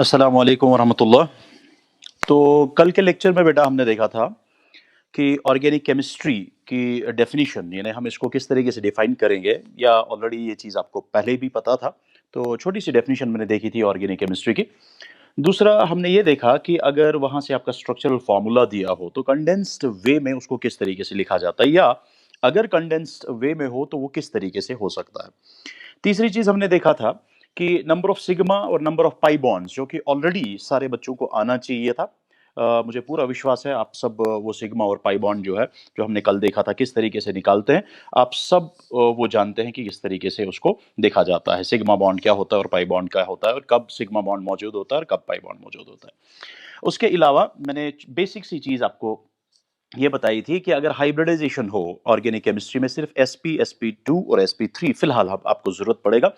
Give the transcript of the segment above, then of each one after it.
अस्सलाम वालेकुम वरहमतुल्लाह। तो कल के लेक्चर में बेटा हमने देखा था कि ऑर्गेनिक केमिस्ट्री की डेफिनिशन यानी हम इसको किस तरीके से डिफाइन करेंगे या ऑलरेडी ये चीज़ आपको पहले भी पता था। तो छोटी सी डेफिनिशन मैंने देखी थी ऑर्गेनिक केमिस्ट्री की। दूसरा हमने ये देखा कि अगर वहाँ से आपका स्ट्रक्चरल फार्मूला दिया हो तो कंडेंस्ड वे में उसको किस तरीके से लिखा जाता है या अगर कंडेंस्ड वे में हो तो वो किस तरीके से हो सकता है। तीसरी चीज़ हमने देखा था कि नंबर ऑफ सिग्मा और नंबर ऑफ पाई बॉन्ड्स जो कि ऑलरेडी सारे बच्चों को आना चाहिए था। मुझे पूरा विश्वास है आप सब वो सिग्मा और पाई बॉन्ड जो है, जो हमने कल देखा था किस तरीके से निकालते हैं, आप सब वो जानते हैं कि किस तरीके से उसको देखा जाता है। सिग्मा बॉन्ड क्या होता है और पाई बॉन्ड क्या होता है और कब सिग्मा बॉन्ड मौजूद होता है और कब पाई बॉन्ड मौजूद होता है। उसके अलावा मैंने बेसिक सी चीज़ आपको ये बताई थी कि अगर हाइब्रिडाइजेशन हो ऑर्गेनिक केमिस्ट्री में सिर्फ sp sp2 और sp3 फिलहाल आपको जरूरत पड़ेगा।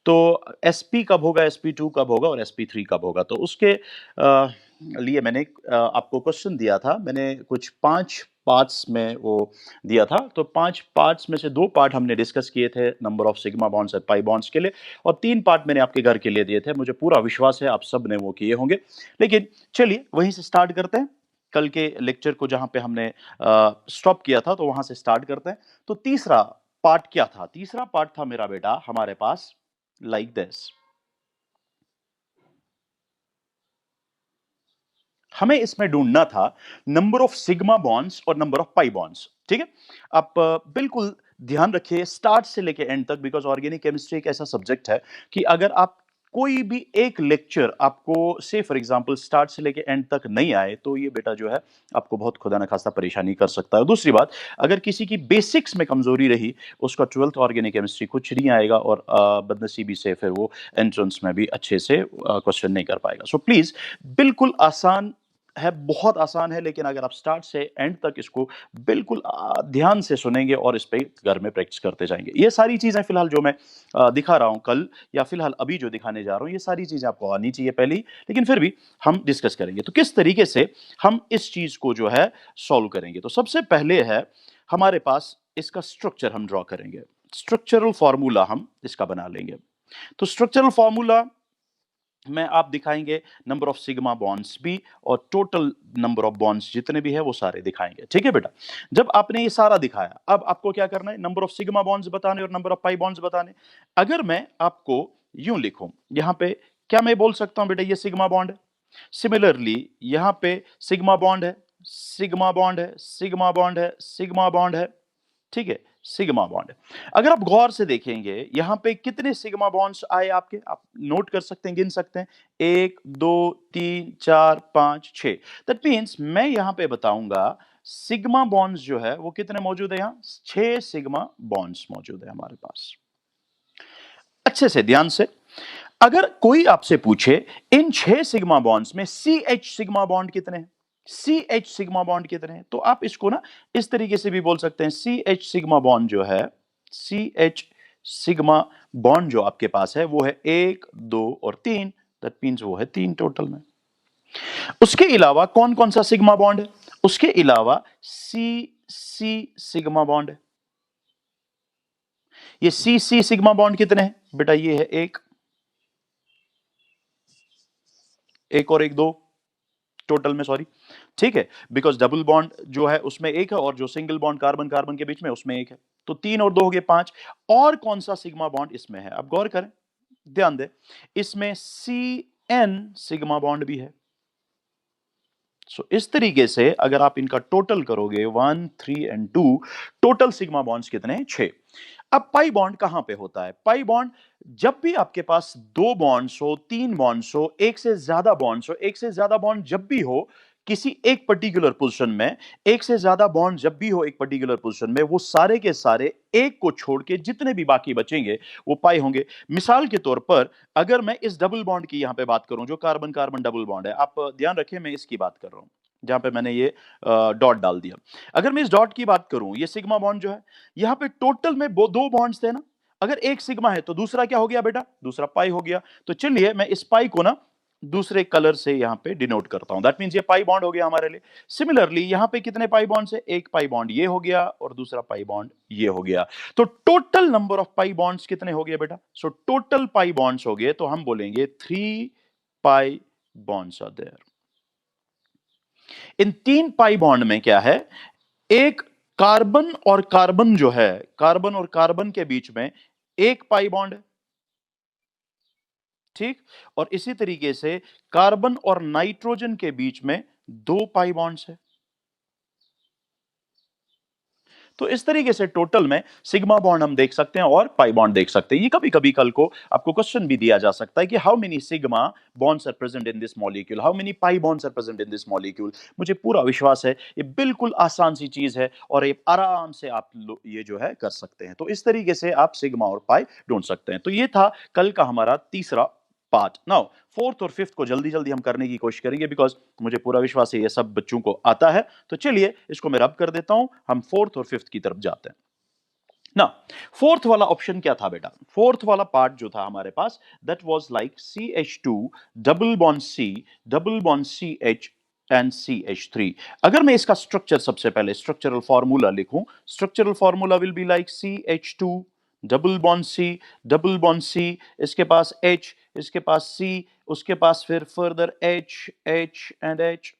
तो sp कब होगा, sp2 कब होगा और sp3 कब होगा, तो उसके लिए मैंने आपको क्वेश्चन दिया था। मैंने कुछ 5 पार्ट्स में वो दिया था। तो 5 पार्ट्स में से 2 पार्ट हमने डिस्कस किए थे नंबर ऑफ सिग्मा बॉन्ड्स और पाई बॉन्ड्स के लिए, और 3 पार्ट मैंने आपके घर के लिए दिए थे। मुझे पूरा विश्वास है आप सब ने वो किए होंगे। लेकिन चलिए वहीं से स्टार्ट करते हैं। कल के लेक्चर को जहाँ पे हमने स्टॉप किया था तो वहाँ से स्टार्ट करते हैं। तो तीसरा पार्ट क्या था? तीसरा पार्ट था मेरा बेटा हमारे पास लाइक दिस। हमें इसमें ढूंढना था नंबर ऑफ सिग्मा बॉन्ड्स और नंबर ऑफ पाई बॉन्ड्स। ठीक है, आप बिल्कुल ध्यान रखिए स्टार्ट से लेके एंड तक, बिकॉज ऑर्गेनिक केमिस्ट्री एक ऐसा सब्जेक्ट है कि अगर आप कोई भी एक लेक्चर आपको से फॉर एग्जांपल स्टार्ट से लेके एंड तक नहीं आए तो ये बेटा जो है आपको बहुत खुदा न खास्ता परेशानी कर सकता है। दूसरी बात, अगर किसी की बेसिक्स में कमजोरी रही उसका ट्वेल्थ ऑर्गेनिक केमिस्ट्री कुछ नहीं आएगा और बदनसीबी से फिर वो एंट्रेंस में भी अच्छे से क्वेश्चन नहीं कर पाएगा। सो प्लीज, बिल्कुल आसान है, बहुत आसान है, लेकिन अगर आप स्टार्ट से एंड तक इसको बिल्कुल ध्यान से सुनेंगे और इस पे घर में प्रैक्टिस करते जाएंगे। ये सारी चीजें फिलहाल जो मैं दिखा रहा हूं कल या फिलहाल अभी जो दिखाने जा रहा हूं, ये सारी चीजें आपको आनी चाहिए पहले ही, लेकिन फिर भी हम डिस्कस करेंगे तो किस तरीके से हम इस चीज को जो है सॉल्व करेंगे। तो सबसे पहले है हमारे पास इसका स्ट्रक्चर हम ड्रॉ करेंगे। स्ट्रक्चरल फॉर्मूला हम इसका बना लेंगे। तो स्ट्रक्चरल फॉर्मूला में आप दिखाएंगे नंबर ऑफ सिग्मा बॉन्ड्स भी और टोटल नंबर ऑफ बॉन्ड्स जितने भी है वो सारे दिखाएंगे। ठीक है बेटा, जब आपने ये सारा दिखाया अब आपको क्या करना है, नंबर ऑफ सिग्मा बॉन्ड्स बताने और नंबर ऑफ पाई बॉन्ड्स बताने। अगर मैं आपको यूं लिखूं यहां पे, क्या मैं बोल सकता हूं बेटा ये सिग्मा बॉन्ड है? सिमिलरली यहां पे सिग्मा बॉन्ड है, सिग्मा बॉन्ड है, सिग्मा बॉन्ड है, सिग्मा बॉन्ड है। ठीक है, सिग्मा बॉन्ड। अगर आप गौर से देखेंगे यहां पे कितने सिग्मा बॉन्ड्स आए आपके, आप नोट कर सकते हैं, गिन सकते हैं, 1 2 3 4 5 6। दैट मीन्स मैं यहां पे बताऊंगा सिग्मा बॉन्ड्स जो है वो कितने मौजूद है, यहां 6 सिग्मा बॉन्ड्स मौजूद है हमारे पास। अच्छे से ध्यान से, अगर कोई आपसे पूछे इन 6 सिग्मा बॉन्ड्स में सी एच सिग्मा बॉन्ड कितने हैं, सी एच सिग्मा बॉन्ड कितने हैं, तो आप इसको ना इस तरीके से भी बोल सकते हैं, सी एच सिग्मा बॉन्ड जो है, सी एच सिग्मा बॉन्ड जो आपके पास है वो है 1 2 और 3। दैट मीन्स वो है 3 टोटल में। उसके अलावा कौन कौन सा सिग्मा बॉन्ड है? उसके अलावा सी सी सिग्मा बॉन्ड है। ये सी सी सिग्मा बॉन्ड कितने हैं बेटा? ये है एक और एक, 2 टोटल में, सॉरी। ठीक है, बिकॉज डबल बॉन्ड जो है उसमें एक है और जो सिंगल बॉन्ड कार्बन कार्बन के बीच में उसमें एक है। तो 3 और 2 हो गए 5। और कौन सा सिग्मा बॉन्ड इसमें है? अब गौर करें, ध्यान दें, इसमें सी एन सिग्मा बॉन्ड भी है। सो इस तरीके से अगर आप इनका टोटल करोगे 1 3 एंड 2, टोटल सिग्मा बॉन्ड्स कितने हैं? 6। अब पाई बॉन्ड कहां पे होता है? पाई बॉन्ड जब भी आपके पास 2 बॉन्ड्स हो, 3 बॉन्ड्स हो, एक से ज्यादा बॉन्ड्स हो, एक से ज्यादा बॉन्ड जब भी हो किसी एक पर्टिकुलर पोजीशन में, एक से ज्यादा बॉन्ड जब भी हो एक पर्टिकुलर पोजीशन में, वो सारे के सारे एक को छोड़ के जितने भी बाकी बचेंगे वो पाई होंगे। मिसाल के तौर पर अगर मैं इस डबल बॉन्ड की यहां पे बात करूं जो कार्बन कार्बन डबल बॉन्ड है, आप ध्यान रखें मैं इसकी बात कर रहा हूं जहां पे मैंने ये डॉट डाल दिया। अगर मैं इस डॉट की बात करूं, ये सिग्मा बॉन्ड जो है, यहां पे टोटल में 2 बॉन्ड्स थे ना, अगर एक सिग्मा है तो दूसरा क्या हो गया बेटा? दूसरा पाई हो गया। तो चलिए मैं इस पाई को ना दूसरे कलर से यहां पे डिनोट करता हूं। दैट मींस ये पाई बॉन्ड हो गया हमारे लिए। सिमिलरली यहां पे कितने पाई बॉन्ड्स है? एक पाई बॉन्ड ये हो गया और दूसरा पाई बॉन्ड ये हो गया। तो total number of pi bonds कितने हो गए बेटा? सो टोटल पाई बॉन्ड्स हो गए तो हम बोलेंगे 3 pi bonds are there. In 3 pi bond में क्या है, एक कार्बन और कार्बन जो है, कार्बन और कार्बन के बीच में एक पाई बॉन्ड है, ठीक। और इसी तरीके से कार्बन और नाइट्रोजन के बीच में 2 पाई बॉन्ड्स है। तो इस तरीके से टोटल में सिग्मा बॉन्ड हम देख सकते हैं और पाई बॉन्ड देख सकते हैं। ये कभी कभी कल को आपको क्वेश्चन भी दिया जा सकता है कि how many sigma bonds are present in this molecule, how many pi bonds are present in this molecule. मुझे पूरा विश्वास है ये बिल्कुल आसान सी चीज है और ये आराम से आप ये जो है कर सकते हैं। तो इस तरीके से आप सिग्मा और पाई ढूंढ सकते हैं। तो ये था कल का हमारा तीसरा पार्ट। नाउ फोर्थ और फिफ्थ को जल्दी जल्दी हम करने की कोशिश करेंगे बिकॉज मुझे पूरा विश्वास है ये सब बच्चों को आता है। तो चलिए इसको मैं रब कर देता हूं, हम फोर्थ और फिफ्थ की तरफ जाते हैं ना। फोर्थ वाला ऑप्शन क्या था बेटा, फोर्थ वाला पार्ट जो था हमारे पास that was like CH2 double bond C double bond CH and CH3। अगर मैं इसका स्ट्रक्चर सबसे पहले स्ट्रक्चरल फार्मूला लिखूं, structural formula will be like CH2 double bond C double bond C, इसके पास H, इसके पास C, उसके पास फिर further H H and H।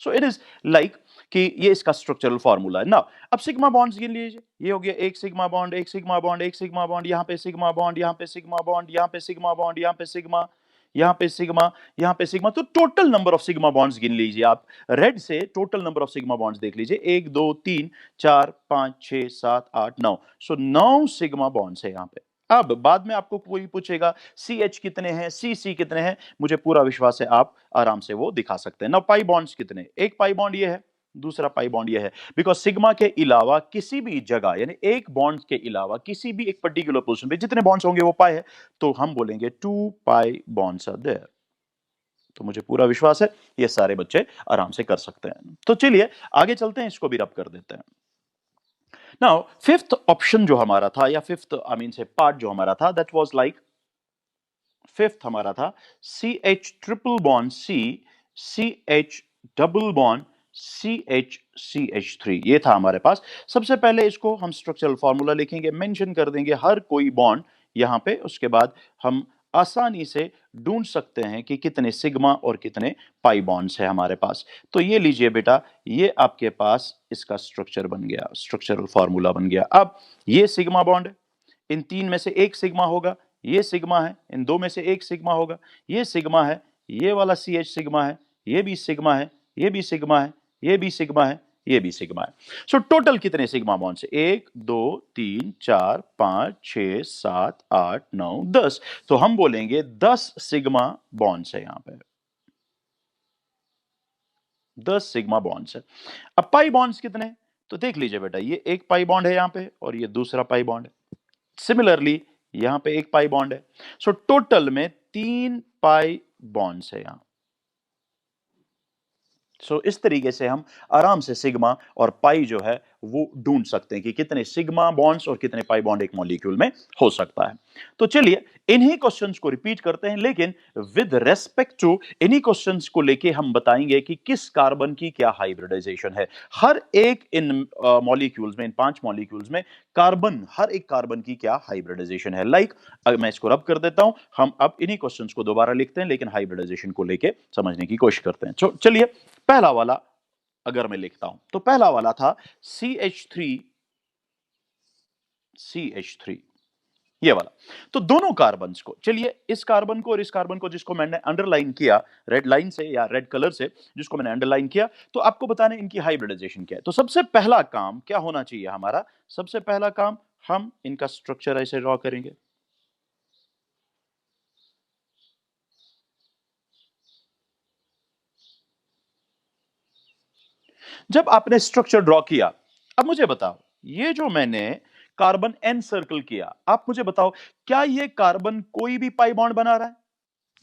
So it is like कि ये इसका स्ट्रक्चरल फार्मूला है ना। अब सिग्मा बॉन्ड्स गिन लीजिए, ये हो गया एक सिग्मा बॉन्ड, एक सिग्मा बॉन्ड, एक सिग्मा बॉन्ड, यहाँ पे सिग्मा बॉन्ड, यहाँ पे सिग्मा बॉन्ड, यहाँ पे सिग्मा बॉन्ड, यहाँ पे सिग्मा, यहाँ पे सिग्मा, यहाँ पे सिग्मा। तो total number of sigma bonds गिन लीजिए आप, रेड से total number of sigma bonds देख लीजिए, 1 2 3 4 5 6 7 8 9। सो 9 सिग्मा बॉन्ड्स है यहाँ पे। अब बाद में आपको कोई पूछेगा CH कितने हैं, CC कितने हैं, मुझे पूरा विश्वास है आप आराम से वो दिखा सकते हैं ना। पाई बॉन्ड्स कितने, एक पाई बॉन्ड ये है, दूसरा पाई बॉन्ड ये है, बिकॉज सिग्मा के अलावा किसी भी जगह यानी एक बॉन्ड के अलावा किसी भी एक पर्टिकुलर पोजीशन पे जितने बॉन्ड्स होंगे वो पाई है, तो हम बोलेंगे 2 पाई बॉन्ड्स आर देयर। तो मुझे पूरा विश्वास है ये सारे बच्चे आराम से कर सकते हैं। तो चलिए आगे चलते हैं, इसको भी रब कर देते हैं। नाउ फिफ्थ ऑप्शन जो हमारा था या फिफ्थ आई मीन से पार्ट जो हमारा था दैट वाज लाइक, फिफ्थ हमारा था CH triple bond C CH double bond CH ये था हमारे पास। सबसे पहले इसको हम स्ट्रक्चरल फार्मूला लिखेंगे, मेंशन कर देंगे हर कोई बॉन्ड यहां पे, उसके बाद हम आसानी से ढूंढ सकते हैं कि कितने सिग्मा और कितने पाई बॉन्ड्स है हमारे पास। तो ये लीजिए बेटा, ये आपके पास इसका स्ट्रक्चर बन गया, स्ट्रक्चरल फार्मूला बन गया। अब ये सिग्मा बॉन्ड है, इन 3 में से एक सिग्मा होगा, ये सिग्मा है, इन 2 में से एक सिग्मा होगा, ये सिग्मा है, ये वाला CH सिग्मा है, ये भी सिग्मा है, ये भी सिग्मा है, ये भी सिग्मा है, ये भी सिग्मा है। सो टोटल कितने सिग्मा बॉन्ड्स है, 1 2 3 4 5 6 7 8 9 10। तो हम बोलेंगे 10 सिग्मा बॉन्ड्स है यहां पे, 10 सिग्मा बॉन्ड्स है। अब पाई बॉन्ड्स कितने, तो देख लीजिए बेटा, ये एक पाई बॉन्ड है यहां पे और ये दूसरा पाई बॉन्ड है, सिमिलरली यहां पे एक पाई बॉन्ड है। सो टोटल में 3 पाई बॉन्ड्स है यहां। सो इस तरीके से हम आराम से सिग्मा और पाई जो है वो ढूंढ सकते हैं कि कितने सिग्मा बॉन्ड्स और कितने पाई बॉन्ड एक मॉलिक्यूल में हो सकता है। तो चलिए इन्हीं क्वेश्चंस को रिपीट करते हैं, लेकिन विद रेस्पेक्ट टू इन्हीं क्वेश्चंस को लेके हम बताएंगे कि किस कार्बन की क्या हाइब्रिडाइजेशन है। हर एक इन मॉलिक्यूल्स में, इन 5 मॉलिक्यूल्स में कार्बन, हर एक कार्बन की क्या हाइब्रिडाइजेशन है। लाइक मैं इसको रब कर देता हूं, हम अब इन्हीं क्वेश्चंस को दोबारा लिखते हैं लेकिन हाइब्रिडाइजेशन को लेके समझने की कोशिश करते हैं। चलिए पहला वाला अगर मैं लिखता हूं तो पहला वाला था CH3 ये वाला। तो दोनों कार्बन्स को, चलिए इस कार्बन को और इस कार्बन को जिसको मैंने अंडरलाइन किया रेड लाइन से या रेड कलर से, जिसको मैंने अंडरलाइन किया, तो आपको बताना इनकी हाइब्रिडाइजेशन क्या है। तो सबसे पहला काम क्या होना चाहिए हमारा, सबसे पहला काम हम इनका स्ट्रक्चर ऐसे ड्रॉ करेंगे। जब आपने स्ट्रक्चर ड्रॉ किया, अब मुझे बताओ ये जो मैंने कार्बन एन सर्कल किया, आप मुझे बताओ क्या ये कार्बन कोई भी पाई बॉन्ड बना रहा है।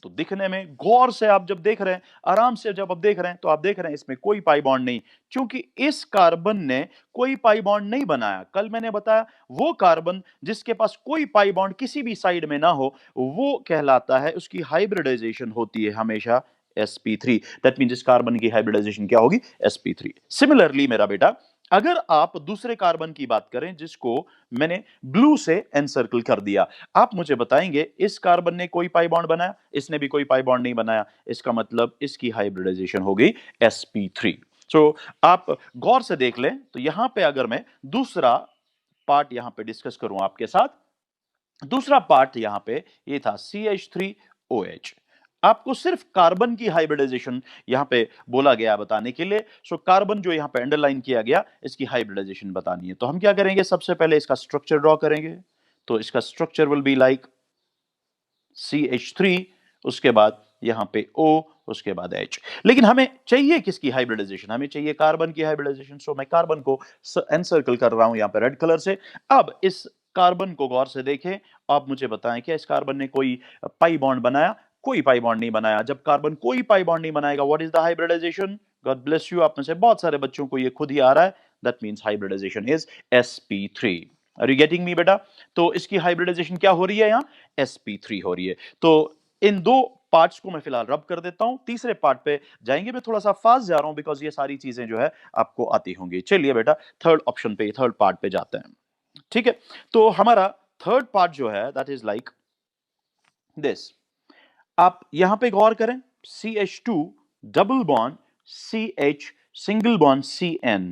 तो दिखने में गौर से आप जब देख रहे हैं, आराम से जब आप देख रहे हैं, तो आप देख रहे हैं इसमें कोई पाई बॉन्ड नहीं, क्योंकि इस कार्बन ने कोई पाई बॉन्ड नहीं बनाया। कल मैंने बताया वो कार्बन जिसके पास कोई पाई बॉन्ड किसी भी साइड में ना हो वो कहलाता है, उसकी हाइब्रिडाइजेशन होती है hsp3। दैट मींस इस कार्बन की हाइब्रिडाइजेशन क्या होगी, sp3। सिमिलरली मेरा बेटा अगर आप दूसरे कार्बन की बात करें जिसको मैंने ब्लू से एनसर्कल कर दिया, आप मुझे बताएंगे इस कार्बन ने कोई पाई बॉन्ड बनाया, इसने भी कोई पाई बॉन्ड नहीं बनाया, इसका मतलब इसकी हाइब्रिडाइजेशन हो गई sp3। सो आप गौर से देख लें तो यहां पे अगर मैं दूसरा पार्ट यहां पे डिस्कस करूं आपके साथ, दूसरा पार्ट यहां पे ये था CH3OH। आपको सिर्फ कार्बन की हाइब्रिडाइजेशन यहां पे बोला गया बताने के लिए। सो कार्बन जो यहां पे अंडरलाइन किया गया, इसकी हाइब्रिडाइजेशन बतानी है। तो हम क्या करेंगे, सबसे पहले इसका स्ट्रक्चर ड्रॉ करेंगे। तो इसका structure will be like CH3, उसके बाद यहां पे O, उसके बाद H। लेकिन हमें चाहिए किसकी हाइब्रिडाइजेशन, हमें चाहिए कार्बन की हाइब्रिडाइजेशन। सो मैं कार्बन को एनसर्कल कर रहा हूं यहां पे रेड कलर से। अब इस कार्बन को गौर से देखें, आप मुझे बताएं क्या इस कार्बन ने कोई पाई बॉन्ड बनाया? कोई पाई बॉन्ड नहीं बनाया। जब कार्बन कोई पाई बॉन्ड नहीं बनाएगा, what is the hybridization? God bless you, आप में से बहुत सारे बच्चों को ये खुद ही आ रहा है। That means hybridization is sp3। Are you getting me बेटा? तो इसकी हाइब्रिडाइजेशन क्या हो रही है यहां? sp3 हो रही है। तो इन दो पार्ट्स को मैं फिलहाल रब कर देता हूं। तीसरे पार्ट पे जाएंगे। मैं थोड़ा सा फास्ट जा रहा हूं बिकॉज ये सारी चीजें जो है आपको आती होंगी। चलिए बेटा थर्ड ऑप्शन पे, थर्ड पार्ट पे जाते हैं। ठीक है, तो हमारा थर्ड पार्ट जो है दैट इज लाइक दिस। आप यहां पे गौर करें, CH2 double bond CH single bond CN।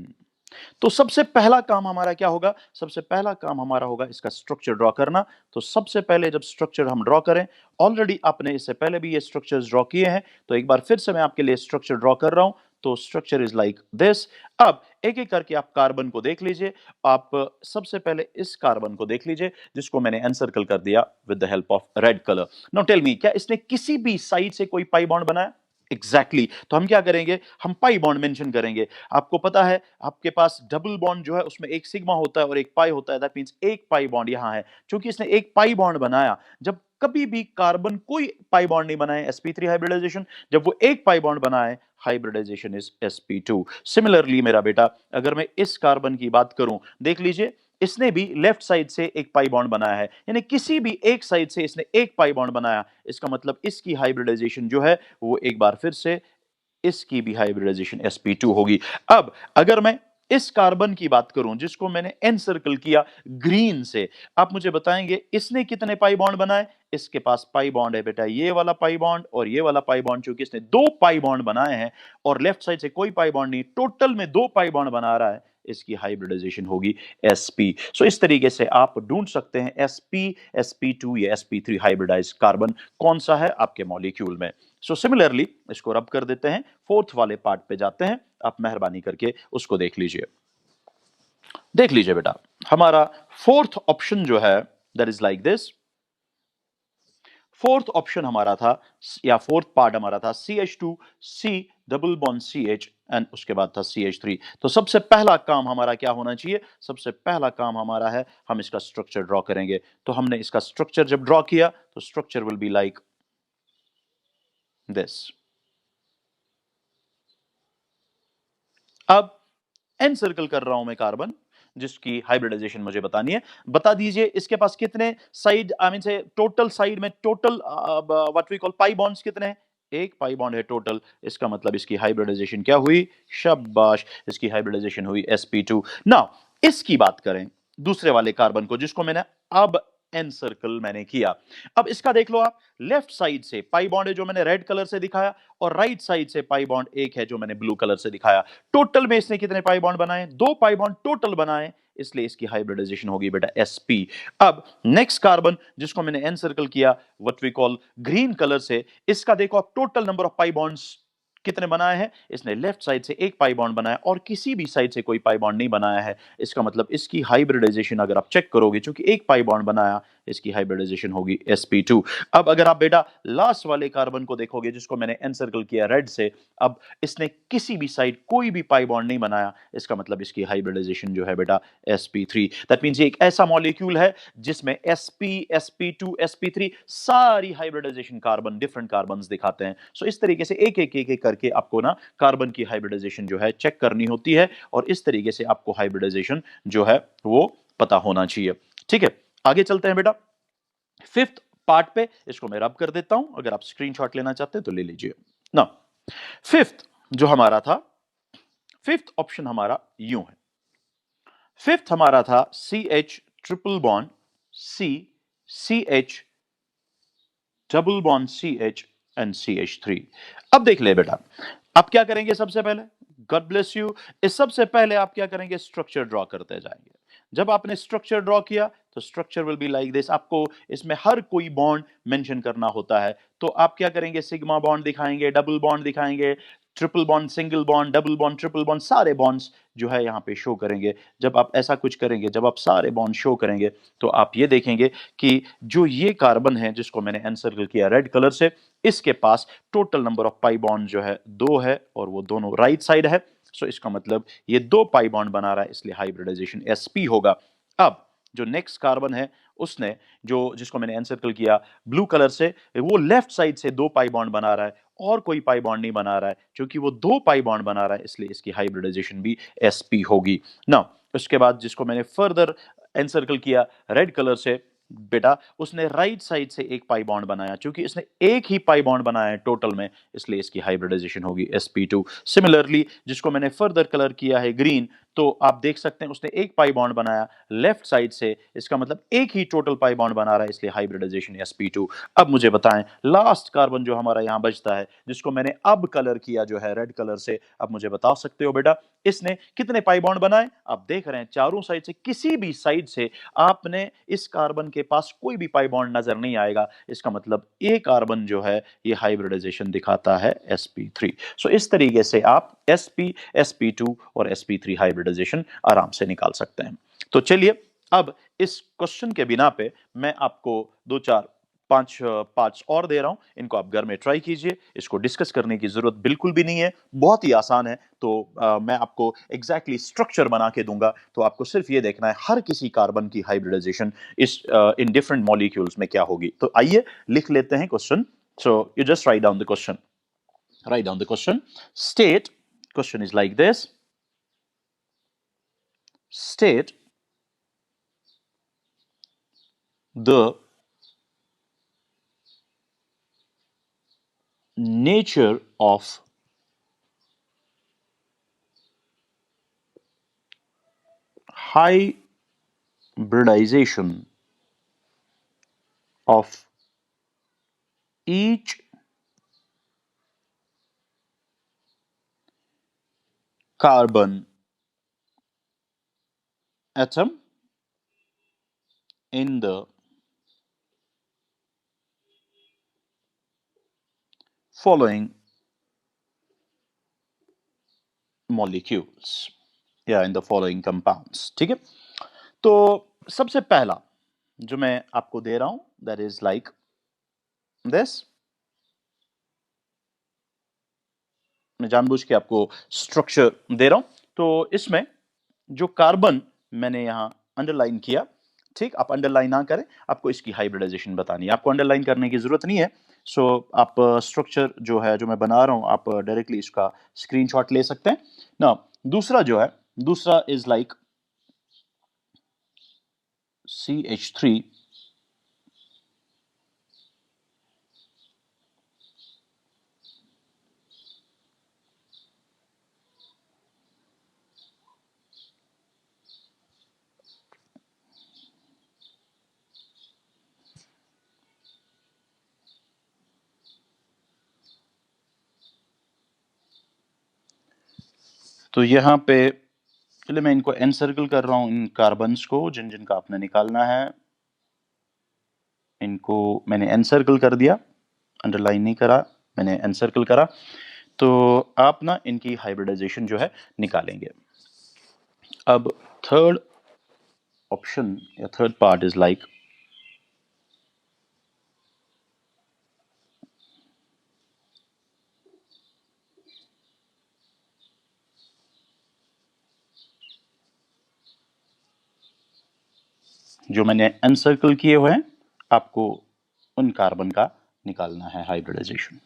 तो सबसे पहला काम हमारा क्या होगा? सबसे पहला काम हमारा होगा इसका स्ट्रक्चर ड्रॉ करना। तो सबसे पहले जब स्ट्रक्चर हम ड्रॉ करें, ऑलरेडी आपने इससे पहले भी ये स्ट्रक्चर्स ड्रॉ किए हैं, तो एक बार फिर से मैं आपके लिए स्ट्रक्चर ड्रॉ कर रहा हूं। तो स्ट्रक्चर इज लाइक दिस। अब एक एक करके आप कार्बन को देख लीजिए। आप सबसे पहले इस कार्बन को देख लीजिए जिसको मैंने एनसर्कल कर दिया with the help of red colour. Now tell me, क्या इसने किसी भी साइड से कोई पाई बॉन्ड बनाया? Exactly exactly। तो हम क्या करेंगे, हम पाई बॉन्ड मेंशन करेंगे। आपको पता है आपके पास डबल बॉन्ड जो है उसमें एक सिग्मा होता है और एक पाई होता है। दैट मींस एक पाई बॉन्ड यहां है। क्योंकि इसने एक पाई बॉन्ड बनाया, जब कभी भी कार्बन कोई पाई बॉन्ड नहीं बनाए sp3 हाइब्रिडाइजेशन, जब वो एक पाई बॉन्ड बनाए हाइब्रिडाइजेशन इज sp2। सिमिलरली मेरा बेटा अगर मैं इस कार्बन की बात करूं, देख लीजिए इसने भी लेफ्ट साइड से एक पाई बॉन्ड बनाया है, यानी किसी भी एक साइड से इसने एक पाई बॉन्ड बनाया। इसका मतलब इसकी हाइब्रिडाइजेशन जो है वो एक बार फिर से इसकी भी हाइब्रिडाइजेशन sp2 होगी। अब अगर मैं इस कार्बन की बात करूं जिसको मैंने एन सर्कल किया ग्रीन से, आप मुझे बताएंगे इसने कितने पाई बॉन्ड बनाए? इसके पास पाई बॉन्ड है बेटा, ये वाला पाई बॉन्ड और ये वाला पाई बॉन्ड। चूंकि इसने दो पाई बॉन्ड बनाए हैं और लेफ्ट साइड से कोई पाई बॉन्ड नहीं, टोटल में दो पाई बॉन्ड बना रहा है, इसकी हाइब्रिडाइजेशन होगी sp। सो इस तरीके से आप ढूंढ सकते हैं sp, sp2 या sp3 हाइब्रिडाइज कार्बन कौन सा है आपके मॉलिक्यूल में। सो सिमिलरली इसको रब कर देते हैं। फोर्थ वाले पार्ट पे जाते हैं, आप मेहरबानी करके उसको देख लीजिए। देख लीजिए बेटा, हमारा फोर्थ ऑप्शन जो है that is like this. Fourth option हमारा था या फोर्थ पार्ट हमारा था CH2 C double bond CH and उसके बाद था CH3। तो सबसे पहला काम हमारा क्या होना चाहिए? सबसे पहला काम हमारा है हम इसका स्ट्रक्चर ड्रॉ करेंगे। तो हमने इसका स्ट्रक्चर जब ड्रॉ किया तो structure will be like this. अब एन सर्कल कर रहा हूं मैं कार्बन जिसकी हाइब्रिडाइजेशन मुझे बतानी है। बता दीजिए इसके पास कितने साइड, आई मीन से टोटल साइड में total what we call pi bonds कितने हैं? एक पाई बॉन्ड है टोटल। इसका मतलब इसकी हाइब्रिडाइजेशन क्या हुई? शाबाश, इसकी हाइब्रिडाइजेशन हुई sp2। नाउ इसकी बात करें दूसरे वाले कार्बन को जिसको मैंने अब एन सर्कल मैंने किया। अब इसका देख लो आप, लेफ्ट साइड से पाई बॉन्ड है जो मैंने रेड कलर से दिखाया और राइट साइड से पाई बॉन्ड एक है जो मैंने ब्लू कलर से दिखाया। टोटल में इसने कितने पाई बॉन्ड बनाए? दो पाई बॉन्ड टोटल बनाए, इसलिए इसकी हाइब्रिडाइजेशन होगी बेटा sp। अब नेक्स्ट कार्बन जिसको मैंने एन सर्कल किया what we call green colour से, इसका देखो आप total number of pi bonds कितने बनाए हैं? इसने लेफ्ट साइड से एक पाई बॉन्ड बनाया और किसी भी साइड से कोई पाई बॉन्ड नहीं बनाया है। इसका मतलब इसकी हाइब्रिडाइजेशन अगर आप चेक करोगे, चूंकि एक पाई बॉन्ड बनाया, इसकी हाइब्रिडाइजेशन होगी sp2। अब अगर आप बेटा लास्ट वाले कार्बन को देखोगे जिसको मैंने एनसर्कल किया रेड से, अब इसने किसी भी साइड कोई भी पाई बॉन्ड नहीं बनाया, इसका मतलब इसकी हाइब्रिडाइजेशन जो है बेटा sp3। दैट मींस ये एक ऐसा मॉलिक्यूल है जिसमें sp, sp2, sp3 सारी हाइब्रिडाइजेशन कार्बन डिफरेंट कार्बन्स दिखाते हैं। सो इस तरीके से एक एक एक एक करके आपको ना कार्बन की हाइब्रिडाइजेशन जो है चेक करनी होती है और इस तरीके से आपको हाइब्रिडाइजेशन जो है वो पता होना चाहिए। ठीक है, आगे चलते हैं बेटा फिफ्थ पार्ट पे। इसको मैं रब कर देता हूं, अगर आप स्क्रीनशॉट लेना चाहते हैं तो ले लीजिए ना। फिफ्थ जो हमारा था, फिफ्थ ऑप्शन हमारा यूं है। फिफ्थ हमारा था CH triple bond C, CH double bond CH and CH3। अब देख ले बेटा, अब क्या करेंगे सबसे पहले, गॉड ब्लेस यू, इस सबसे पहले आप क्या करेंगे, स्ट्रक्चर ड्रॉ करते जाएंगे। जब आपने स्ट्रक्चर ड्रॉ किया तो structure will be like this. आपको इसमें हर कोई बॉन्ड मेंशन करना होता है, तो आप क्या करेंगे, सिग्मा बॉन्ड दिखाएंगे, डबल बॉन्ड दिखाएंगे, triple bond, single bond, double bond, triple bond, सारे बॉन्ड्स जो है यहाँ पे शो करेंगे। जब आप ऐसा कुछ करेंगे, जब आप सारे बॉन्ड शो करेंगे, तो आप ये देखेंगे कि जो ये कार्बन है जिसको मैंने एनसर्कल किया रेड कलर से, इसके पास total number of pi bond जो है 2 है, और वो दोनों राइट साइड है। सो इसका मतलब ये 2 पाई बॉन्ड बना रहा है, इसलिए हाइब्रिडाइजेशन sp होगा। अब जो नेक्स्ट कार्बन है, उसने जो जिसको मैंने एनसर्कल किया ब्लू कलर से, वो लेफ्ट साइड से 2 पाई बॉन्ड बना रहा है, और कोई पाई बॉन्ड नहीं बना रहा है। क्योंकि वो 2 पाई बॉन्ड बना रहा है, इसलिए इसकी हाइब्रिडाइजेशन भी sp होगी ना। उसके बाद जिसको मैंने फर्दर एनसर्कल किया रेड कलर से, बेटा उसने राइट साइड से एक पाई बॉन्ड बनाया, क्योंकि इसने एक ही पाई बॉन्ड बनाया है टोटल में, इसलिए इसकी हाइब्रिडाइजेशन होगी sp2। सिमिलरली जिसको मैंने फर्दर कलर किया है ग्रीन, तो आप देख सकते हैं उसने एक पाई बॉन्ड बनाया लेफ्ट साइड से, इसका मतलब एक ही टोटल पाई बॉन्ड बना रहा है, इसलिए हाइब्रिडाइजेशन sp2। अब मुझे बताएं, लास्ट कार्बन जो हमारा यहां बचता है, जिसको मैंने अब कलर किया जो है रेड कलर से, अब मुझे बता सकते हो बेटा इसने कितने पाई बॉन्ड बनाए। आप देख रहे हैं चारों साइड से, किसी भी साइड से आपने इस कार्बन के पास कोई भी पाई बॉन्ड नजर नहीं आएगा, इसका मतलब ए कार्बन जो है ये हाइब्रिडाइजेशन दिखाता है sp3। सो इस तरीके से आप sp, sp2 और sp3 हाइब्रिडाइजेशन आराम से निकाल सकते हैं। तो चलिए, अब इस क्वेश्चन के बिना पे मैं आपको दो चार पांच पार्ट्स और दे रहा हूं, इनको आप घर में ट्राई कीजिए, इसको डिस्कस करने की जरूरत बिल्कुल भी नहीं है, बहुत ही आसान है। तो मैं आपको एग्जैक्टली स्ट्रक्चर बना के दूंगा, तो आपको सिर्फ ये देखना है हर किसी कार्बन की हाइब्रिडाइजेशन इस इन डिफरेंट मॉलिक्यूल्स में क्या होगी। तो आइए लिख लेते हैं question. So you just write down the question, write down the question. State, question is like this. State the nature of hybridization of each carbon atom in the following molecules या in the following compounds। ठीक है, तो सबसे पहला जो मैं आपको दे रहा हूं, that is like this। मैं जानबूझ के आपको स्ट्रक्चर दे रहा हूं। तो इसमें जो कार्बन मैंने यहां अंडरलाइन किया, ठीक, आप अंडरलाइन ना करें, आपको इसकी हाइब्रिडाइजेशन बतानी है, आपको अंडरलाइन करने की जरूरत नहीं है। सो आप स्ट्रक्चर जो है जो मैं बना रहा हूं, आप डायरेक्टली इसका स्क्रीनशॉट ले सकते हैं ना। दूसरा जो है, दूसरा इज लाइक CH3 तो यहाँ पे चलिए मैं इनको एनसर्कल कर रहा हूँ, इन कार्बन्स को जिन जिन का आपने निकालना है, इनको मैंने एनसर्कल कर दिया, अंडरलाइन नहीं करा, मैंने एनसर्कल करा। तो आप ना इनकी हाइब्रिडाइजेशन जो है निकालेंगे। अब थर्ड ऑप्शन या थर्ड पार्ट इज लाइक जो मैंने एनसर्कल किए हुए हैं, आपको उन कार्बन का निकालना है हाइब्रिडाइजेशन।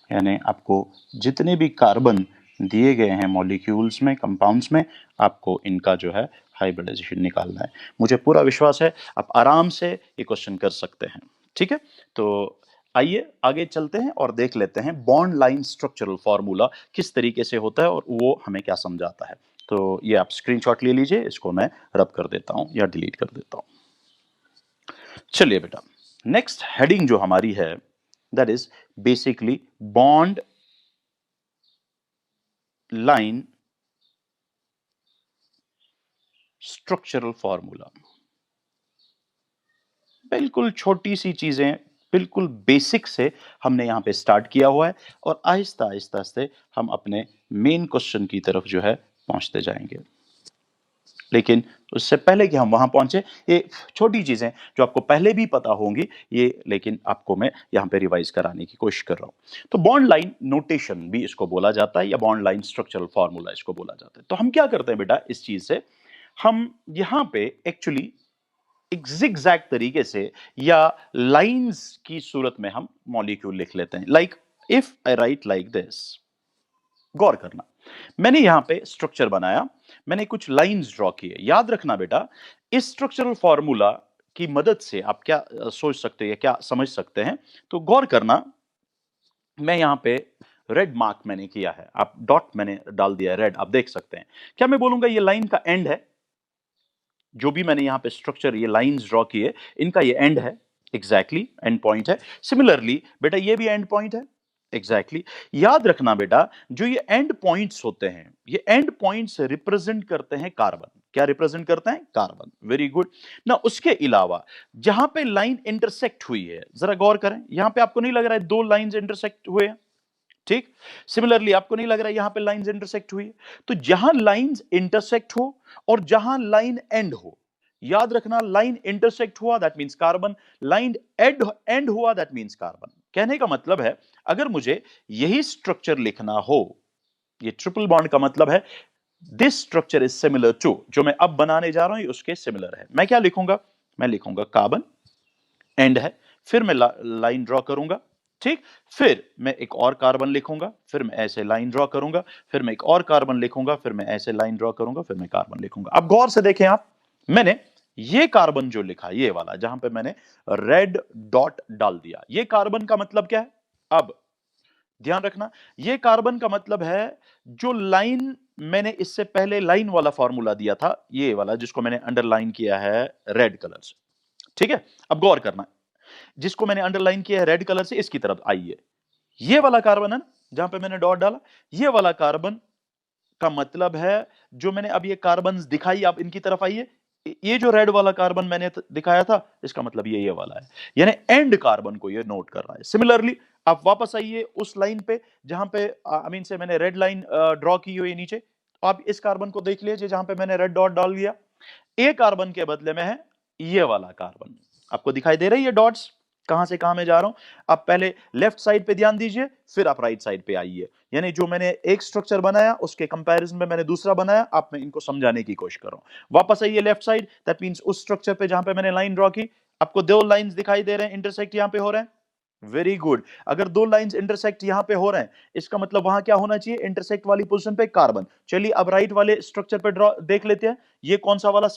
यानी आपको जितने भी कार्बन दिए गए हैं मॉलिक्यूल्स में, कंपाउंड्स में, आपको इनका जो है हाइब्रिडाइजेशन निकालना है। मुझे पूरा विश्वास है आप आराम से ये क्वेश्चन कर सकते हैं। ठीक है, तो आइए आगे चलते हैं और देख लेते हैं बॉन्ड लाइन स्ट्रक्चरल फॉर्मूला किस तरीके से होता है और वो हमें क्या समझाता है। तो ये आप स्क्रीनशॉट ले लीजिए, इसको मैं रब कर देता हूं या डिलीट कर देता हूं। चलिए बेटा, नेक्स्ट हेडिंग जो हमारी है that is basically bond line structural formula. बिल्कुल छोटी सी चीजें, बिल्कुल बेसिक से हमने यहां पे स्टार्ट किया हुआ है और आहिस्ता आहिस्ता से हम अपने मेन क्वेश्चन की तरफ जो है पहुंचते जाएंगे। लेकिन उससे पहले कि हम वहां पहुंचे, ये छोटी चीजें जो आपको पहले भी पता होंगी, ये लेकिन आपको मैं यहां पे रिवाइज कराने की कोशिश कर रहा हूं। तो बॉन्ड लाइन नोटेशन भी इसको बोला जाता है या बॉन्ड लाइन स्ट्रक्चरल फॉर्मूला इसको बोला जाता है। तो हम क्या करते हैं बेटा इस चीज से, हम यहां पे एक्चुअली एक जिगजैग तरीके से या लाइंस की सूरत में हम मॉलिक्यूल लिख लेते हैं। Like if I write like this, गौर करना, मैंने यहां पे स्ट्रक्चर बनाया, मैंने कुछ लाइंस ड्रॉ किए। याद रखना बेटा, इस स्ट्रक्चरल फॉर्मूला की मदद से आप क्या सोच सकते हैं, क्या समझ सकते हैं, तो गौर करना। मैं यहां पे रेड मार्क मैंने किया है, आप डॉट मैंने डाल दिया है रेड, आप देख सकते हैं। क्या मैं बोलूंगा ये लाइन का एंड है? जो भी मैंने यहां पे स्ट्रक्चर ये लाइंस ड्रॉ किए, इनका ये एंड है, एग्जैक्टली एंड पॉइंट है। सिमिलरली बेटा ये भी एंड पॉइंट है, एग्जैक्टली। याद रखना बेटा, जो ये एंड पॉइंट्स होते हैं, ये एंड पॉइंट्स रिप्रेजेंट करते हैं कार्बन। क्या रिप्रेजेंट करते हैं? कार्बन। वेरी गुड ना। उसके अलावा जहां पे लाइन इंटरसेक्ट हुई है, जरा गौर करें, यहां पे आपको नहीं लग रहा है दो लाइंस इंटरसेक्ट हुए हैं? ठीक। सिमिलरली आपको नहीं लग रहा है यहां पे लाइंस इंटरसेक्ट हुई है? तो जहां लाइंस इंटरसेक्ट हो और जहां लाइन एंड हो, याद रखना, लाइन इंटरसेक्ट हुआ that means carbon, line and हुआ दैट मींस कार्बन। कहने का मतलब है, अगर मुझे यही स्ट्रक्चर लिखना हो, ये ट्रिपल बॉन्ड का मतलब है this structure is similar to, जो मैं अब बनाने जा रहा हूं ये उसके सिमिलर है। मैं क्या लिखूंगा? मैं लिखूंगा कार्बन, एंड है, फिर मैं लाइन ड्रॉ करूंगा, ठीक। फिर मैं एक और कार्बन लिखूंगा, फिर मैं ऐसे लाइन ड्रॉ करूंगा, फिर मैं एक और कार्बन लिखूंगा, फिर मैं ऐसे लाइन ड्रॉ करूंगा, फिर मैं कार्बन लिखूंगा। अब गौर से देखें आप, मैंने ये कार्बन जो लिखा, ये वाला जहां पे मैंने रेड डॉट डाल दिया, ये कार्बन का मतलब क्या है? अब ध्यान रखना, ये कार्बन का मतलब है जो लाइन मैंने इससे पहले लाइन वाला फॉर्मूला दिया था, ये वाला जिसको मैंने अंडरलाइन किया है रेड कलर से, ठीक है। अब गौर करना, जिसको मैंने अंडरलाइन किया है रेड कलर से, इसकी तरफ आइए। ये वाला कार्बन है ना जहां पे मैंने डॉट डाला, ये वाला कार्बन का मतलब है जो मैंने अब ये कार्बन दिखाई, आप इनकी तरफ आइए। ये जो रेड वाला कार्बन मैंने दिखाया था, इसका मतलब ये वाला है, यानी एंड कार्बन को ये नोट कर रहा है। सिमिलरली आप वापस आइए उस लाइन पे जहां पे आई मीन से मैंने रेड लाइन ड्रॉ की हुई नीचे, तो आप इस कार्बन को देख लीजिए जहां पे मैंने रेड डॉट डाल दिया, ए कार्बन के बदले में है ये वाला कार्बन। आपको दिखाई दे रही है डॉट्स, कहां से कहां मैं जा रहा हूं? आप पहले लेफ्ट साइड पे ध्यान दीजिए, फिर आप राइट साइड पे आइए। यानी जो मैंने एक स्ट्रक्चर बनाया उसके कंपैरिजन में मैंने दूसरा बनाया, आप मैं इनको समझाने की कोशिश कर रहा हूं। वापस आइए लेफ्ट साइड, दैट मींस उस स्ट्रक्चर पे जहां पे मैंने लाइन ड्रॉ की, आपको दो लाइंस दिखाई दे रहे हैं इंटरसेक्ट यहां पे हो रहे हैं। Very good. अगर दो लाइंस इंटरसेक्ट यहां पे हो रहे हैं, इसका मतलब वहां क्या होना चाहिए? इंटरसेक्ट वाली पोजीशन पे कार्बन। चलिए अब राइट वाले स्ट्रक्चर पे ड्रॉ देख लेते हैं, ये कौन सा वाला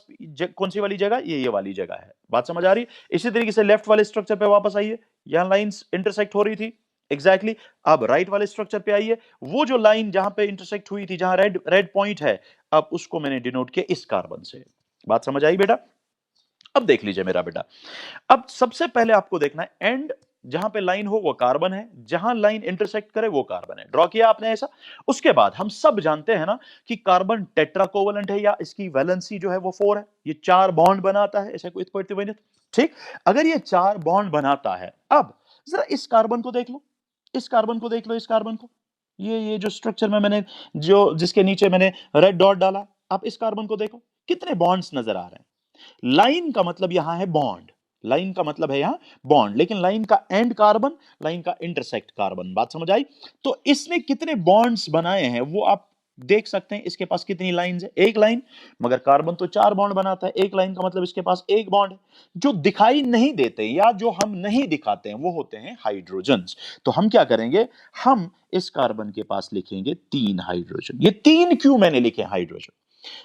कौन सी वाली जगह? ये वाली जगह है। बात समझ आ रही है? इसी तरीके से लेफ्ट वाले स्ट्रक्चर पे वापस आइए, यहां लाइंस इंटरसेक्ट हो रही थी, एग्जैक्टली अब राइट वाले स्ट्रक्चर पे आइए, वो जो लाइन जहां पे इंटरसेक्ट हुई थी, जहां रेड रेड पॉइंट है, अब उसको मैंने डिनोट किया इस कार्बन से। बात समझ आई बेटा? अब देख लीजिए मेरा बेटा, अब सबसे पहले आपको देखना है एंड जहां पे लाइन हो वो कार्बन है, जहां लाइन इंटरसेक्ट करे वो कार्बन है। ड्रॉ किया आपने ऐसा? उसके बाद हम सब जानते हैं ना कि कार्बन टेट्राकोवलेंट है या इसकी वैलेंसी जो है वो 4 है, ये 4 बॉन्ड बनाता है, ऐसे कोई ठीक। अगर ये 4 बॉन्ड बनाता है, अब जरा इस कार्बन को देख लो, इस कार्बन को देख लो, इस कार्बन को, ये जो स्ट्रक्चर में मैंने जो जिसके नीचे मैंने रेड डॉट डाला, आप इस कार्बन को देखो, कितने बॉन्ड्स नजर आ रहे हैं। लाइन का मतलब यहां है बॉन्ड, लाइन का मतलब है यहां बॉन्ड, लेकिन लाइन का एंड कार्बन, लाइन का इंटरसेक्ट कार्बन। बात समझ आई? तो इसने कितने बॉन्ड्स बनाए हैं वो आप देख सकते हैं, इसके पास कितनी लाइंस है? एक लाइन। मगर कार्बन तो 4 बॉन्ड बनाता है, एक लाइन का मतलब इसके पास एक बॉन्ड है। जो दिखाई नहीं देते या जो हम नहीं दिखाते हैं वो होते हैं हाइड्रोजन्स। तो हम क्या करेंगे, हम इस कार्बन के पास लिखेंगे 3 हाइड्रोजन। ये 3 क्यों मैंने लिखे हाइड्रोजन?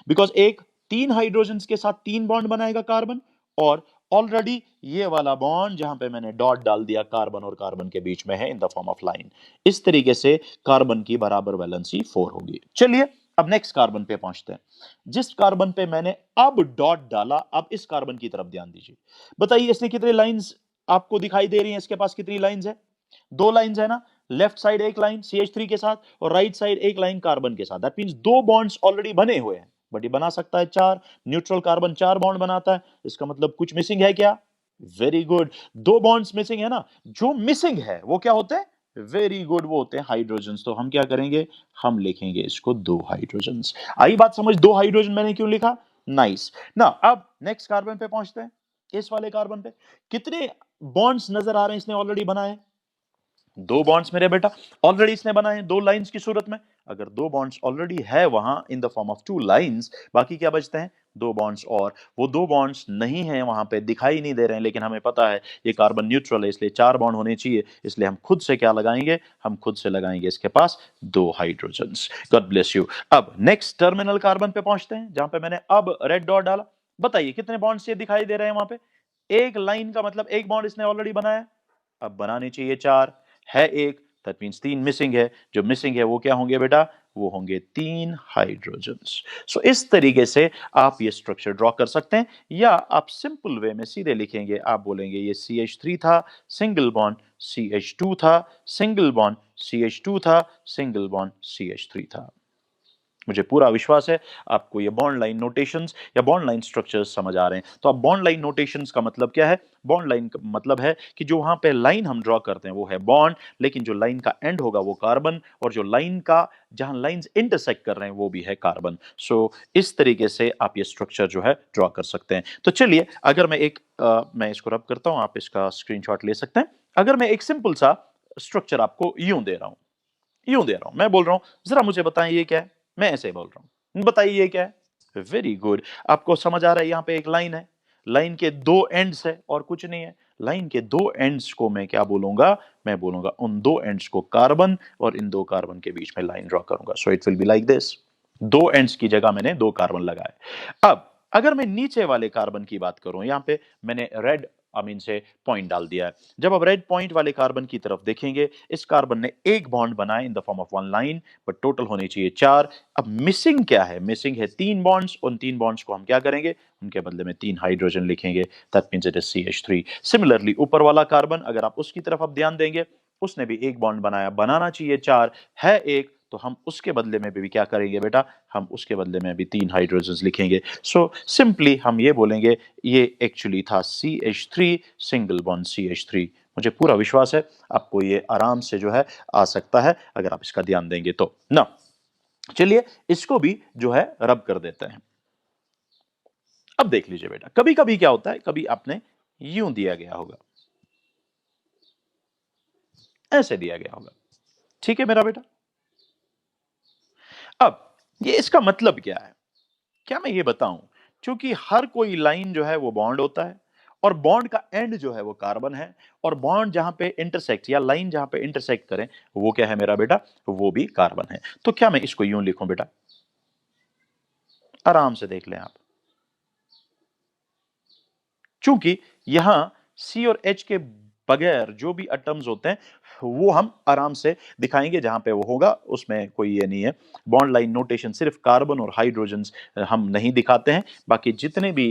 बिकॉज एक 3 हाइड्रोजन के साथ 3 बॉन्ड बनाएगा कार्बन, और ऑलरेडी ये वाला बॉन्ड जहां पे मैंने डॉट डाल दिया कार्बन और कार्बन के बीच में है in the form of line. इस तरीके से कार्बन की बराबर वैलेंसी 4 होगी। चलिए अब नेक्स्ट कार्बन पे पहुंचते हैं। जिस कार्बन पे मैंने अब डॉट डाला, अब इस कार्बन की तरफ ध्यान दीजिए। बताइए इसने कितने लाइंस आपको दिखाई दे रही हैं? इसके पास कितनी लाइंस है? दो लाइंस है ना। लेफ्ट साइड एक लाइन CH3 के साथ और राइट साइड एक लाइन कार्बन के साथ। दैट मींस दो बॉन्ड्स ऑलरेडी बने हुए हैं, बट ये बना सकता है चार। न्यूट्रल कार्बन चार बॉन्ड बनाता है, इसका मतलब कुछ मिसिंग है क्या? वेरी गुड, दो बॉन्ड्स मिसिंग है ना। जो मिसिंग है वो क्या होते हैं? वेरी गुड, वो होते हैं हाइड्रोजन्स। तो हम क्या करेंगे? हम लिखेंगे इसको दो हाइड्रोजन्स। आई बात समझ? दो हाइड्रोजन मैंने क्यों लिखा? नाइस ना। अब नेक्स्ट कार्बन पे पहुंचते हैं। इस वाले कार्बन पे कितने बॉन्ड्स नजर आ रहे हैं इसने ऑलरेडी बनाए? दो बॉन्ड्स मेरे बेटा ऑलरेडी इसने बनाए हैं, दो लाइंस की सूरत में। अगर दो बॉन्ड्स ऑलरेडी है वहां in the form of two lines, बाकी क्या बचते हैं? दो बॉन्ड्स। और वो दो बॉन्ड्स नहीं है वहां पे, दिखाई नहीं दे रहे हैं, लेकिन हमें पता है ये कार्बन न्यूट्रल है, इसलिए चार बॉन्ड होने चाहिए। इसलिए हम खुद से क्या लगाएंगे? हम खुद से लगाएंगे इसके पास दो हाइड्रोजन्स। God bless you. अब नेक्स्ट टर्मिनल कार्बन पे पहुंचते हैं, जहां पे मैंने अब रेड डॉट डाला। बताइए कितने बॉन्ड्स ये दिखाई दे रहे हैं वहां पे? एक लाइन का मतलब एक बॉन्ड इसने ऑलरेडी बनाया। अब बनाने चाहिए चार, है एक, दैट मींस तीन मिसिंग है। जो मिसिंग है वो क्या होंगे बेटा? वो होंगे तीन हाइड्रोजन्स। सो इस तरीके से आप ये स्ट्रक्चर ड्रॉ कर सकते हैं, या आप सिंपल वे में सीधे लिखेंगे। आप बोलेंगे ये CH3 था, सिंगल बॉन्ड, CH2 था, सिंगल बॉन्ड, CH2 था, सिंगल बॉन्ड, CH3 था। मुझे पूरा विश्वास है आपको ये बॉन्ड लाइन नोटेशंस या बॉन्ड लाइन स्ट्रक्चर्स समझ आ रहे हैं। तो अब बॉन्ड लाइन नोटेशंस का मतलब क्या है? बॉन्ड लाइन का मतलब है कि जो वहां पे लाइन हम ड्रॉ करते हैं वो है बॉन्ड, लेकिन जो लाइन का एंड होगा वो कार्बन, और जो लाइन का जहां लाइंस इंटरसेक्ट कर रहे हैं वो भी है कार्बन। सो इस तरीके से आप ये स्ट्रक्चर जो है ड्रॉ कर सकते हैं। तो चलिए, अगर मैं मैं इसको रब करता हूं, आप इसका स्क्रीनशॉट ले सकते हैं। अगर मैं एक सिंपल सा स्ट्रक्चर आपको यूं दे रहा हूं, मैं बोल रहा हूं जरा मुझे बताएं ये क्या है। मैं ऐसे ही बोल रहा हूं, बताइए ये क्या है। वेरी गुड, आपको समझ आ रहा है? यहां पे एक लाइन है, लाइन के दो एंड्स है और कुछ नहीं है। लाइन के दो एंड्स को मैं क्या बोलूंगा? मैं बोलूंगा उन दो एंड्स को कार्बन, और इन दो कार्बन के बीच में लाइन ड्रॉ करूंगा। So it will be like this. दो एंड्स की जगह मैंने दो कार्बन लगाए। अब अगर मैं नीचे वाले कार्बन की बात करूं, यहां पे मैंने रेड अमीन से पॉइंट डाल दिया है। जब आप रेड पॉइंट वाले कार्बन की तरफ देखेंगे, इस कार्बन ने एक बॉन्ड बनाया in the form of one line, but total होने चाहिए चार। अब मिसिंग क्या है? मिसिंग है तीन बॉन्ड्स। उन तीन बॉन्ड्स को हम क्या करेंगे? उनके बदले में तीन हाइड्रोजन लिखेंगे। That means it is CH3। Similarly ऊपर वाला कार्बन, अगर आप उसकी तरफ आप ध्यान देंगे, उसने भी एक बॉन्ड बनाया, बनाना चाहिए चार, है एक, तो हम उसके बदले में भी क्या करेंगे बेटा? हम उसके बदले में भी तीन हाइड्रोजन लिखेंगे। सो सिंपली हम ये बोलेंगे ये एक्चुअली था CH3 सिंगल बॉन्ड CH3। मुझे पूरा विश्वास है आपको ये आराम से जो है आ सकता है, अगर आप इसका ध्यान देंगे तो ना। चलिए इसको भी जो है रब कर देते हैं। अब देख लीजिए बेटा, कभी कभी क्या होता है, कभी आपने यूं दिया गया होगा, ऐसे दिया गया होगा, ठीक है मेरा बेटा। अब ये इसका मतलब क्या है? क्या मैं ये बताऊं? क्योंकि हर कोई लाइन जो है वो बॉन्ड होता है, और बॉन्ड का एंड जो है वो कार्बन है, और बॉन्ड जहां पे इंटरसेक्ट या लाइन जहां पे इंटरसेक्ट करें वो क्या है मेरा बेटा? वो भी कार्बन है। तो क्या मैं इसको यूं लिखूं बेटा? आराम से देख लें आप। चूंकि यहां C और H के बगैर जो भी एटम्स होते हैं वो हम आराम से दिखाएंगे, जहां पे वो होगा उसमें कोई ये नहीं है। बॉन्ड लाइन नोटेशन सिर्फ कार्बन और हाइड्रोजन्स हम नहीं दिखाते हैं, बाकी जितने भी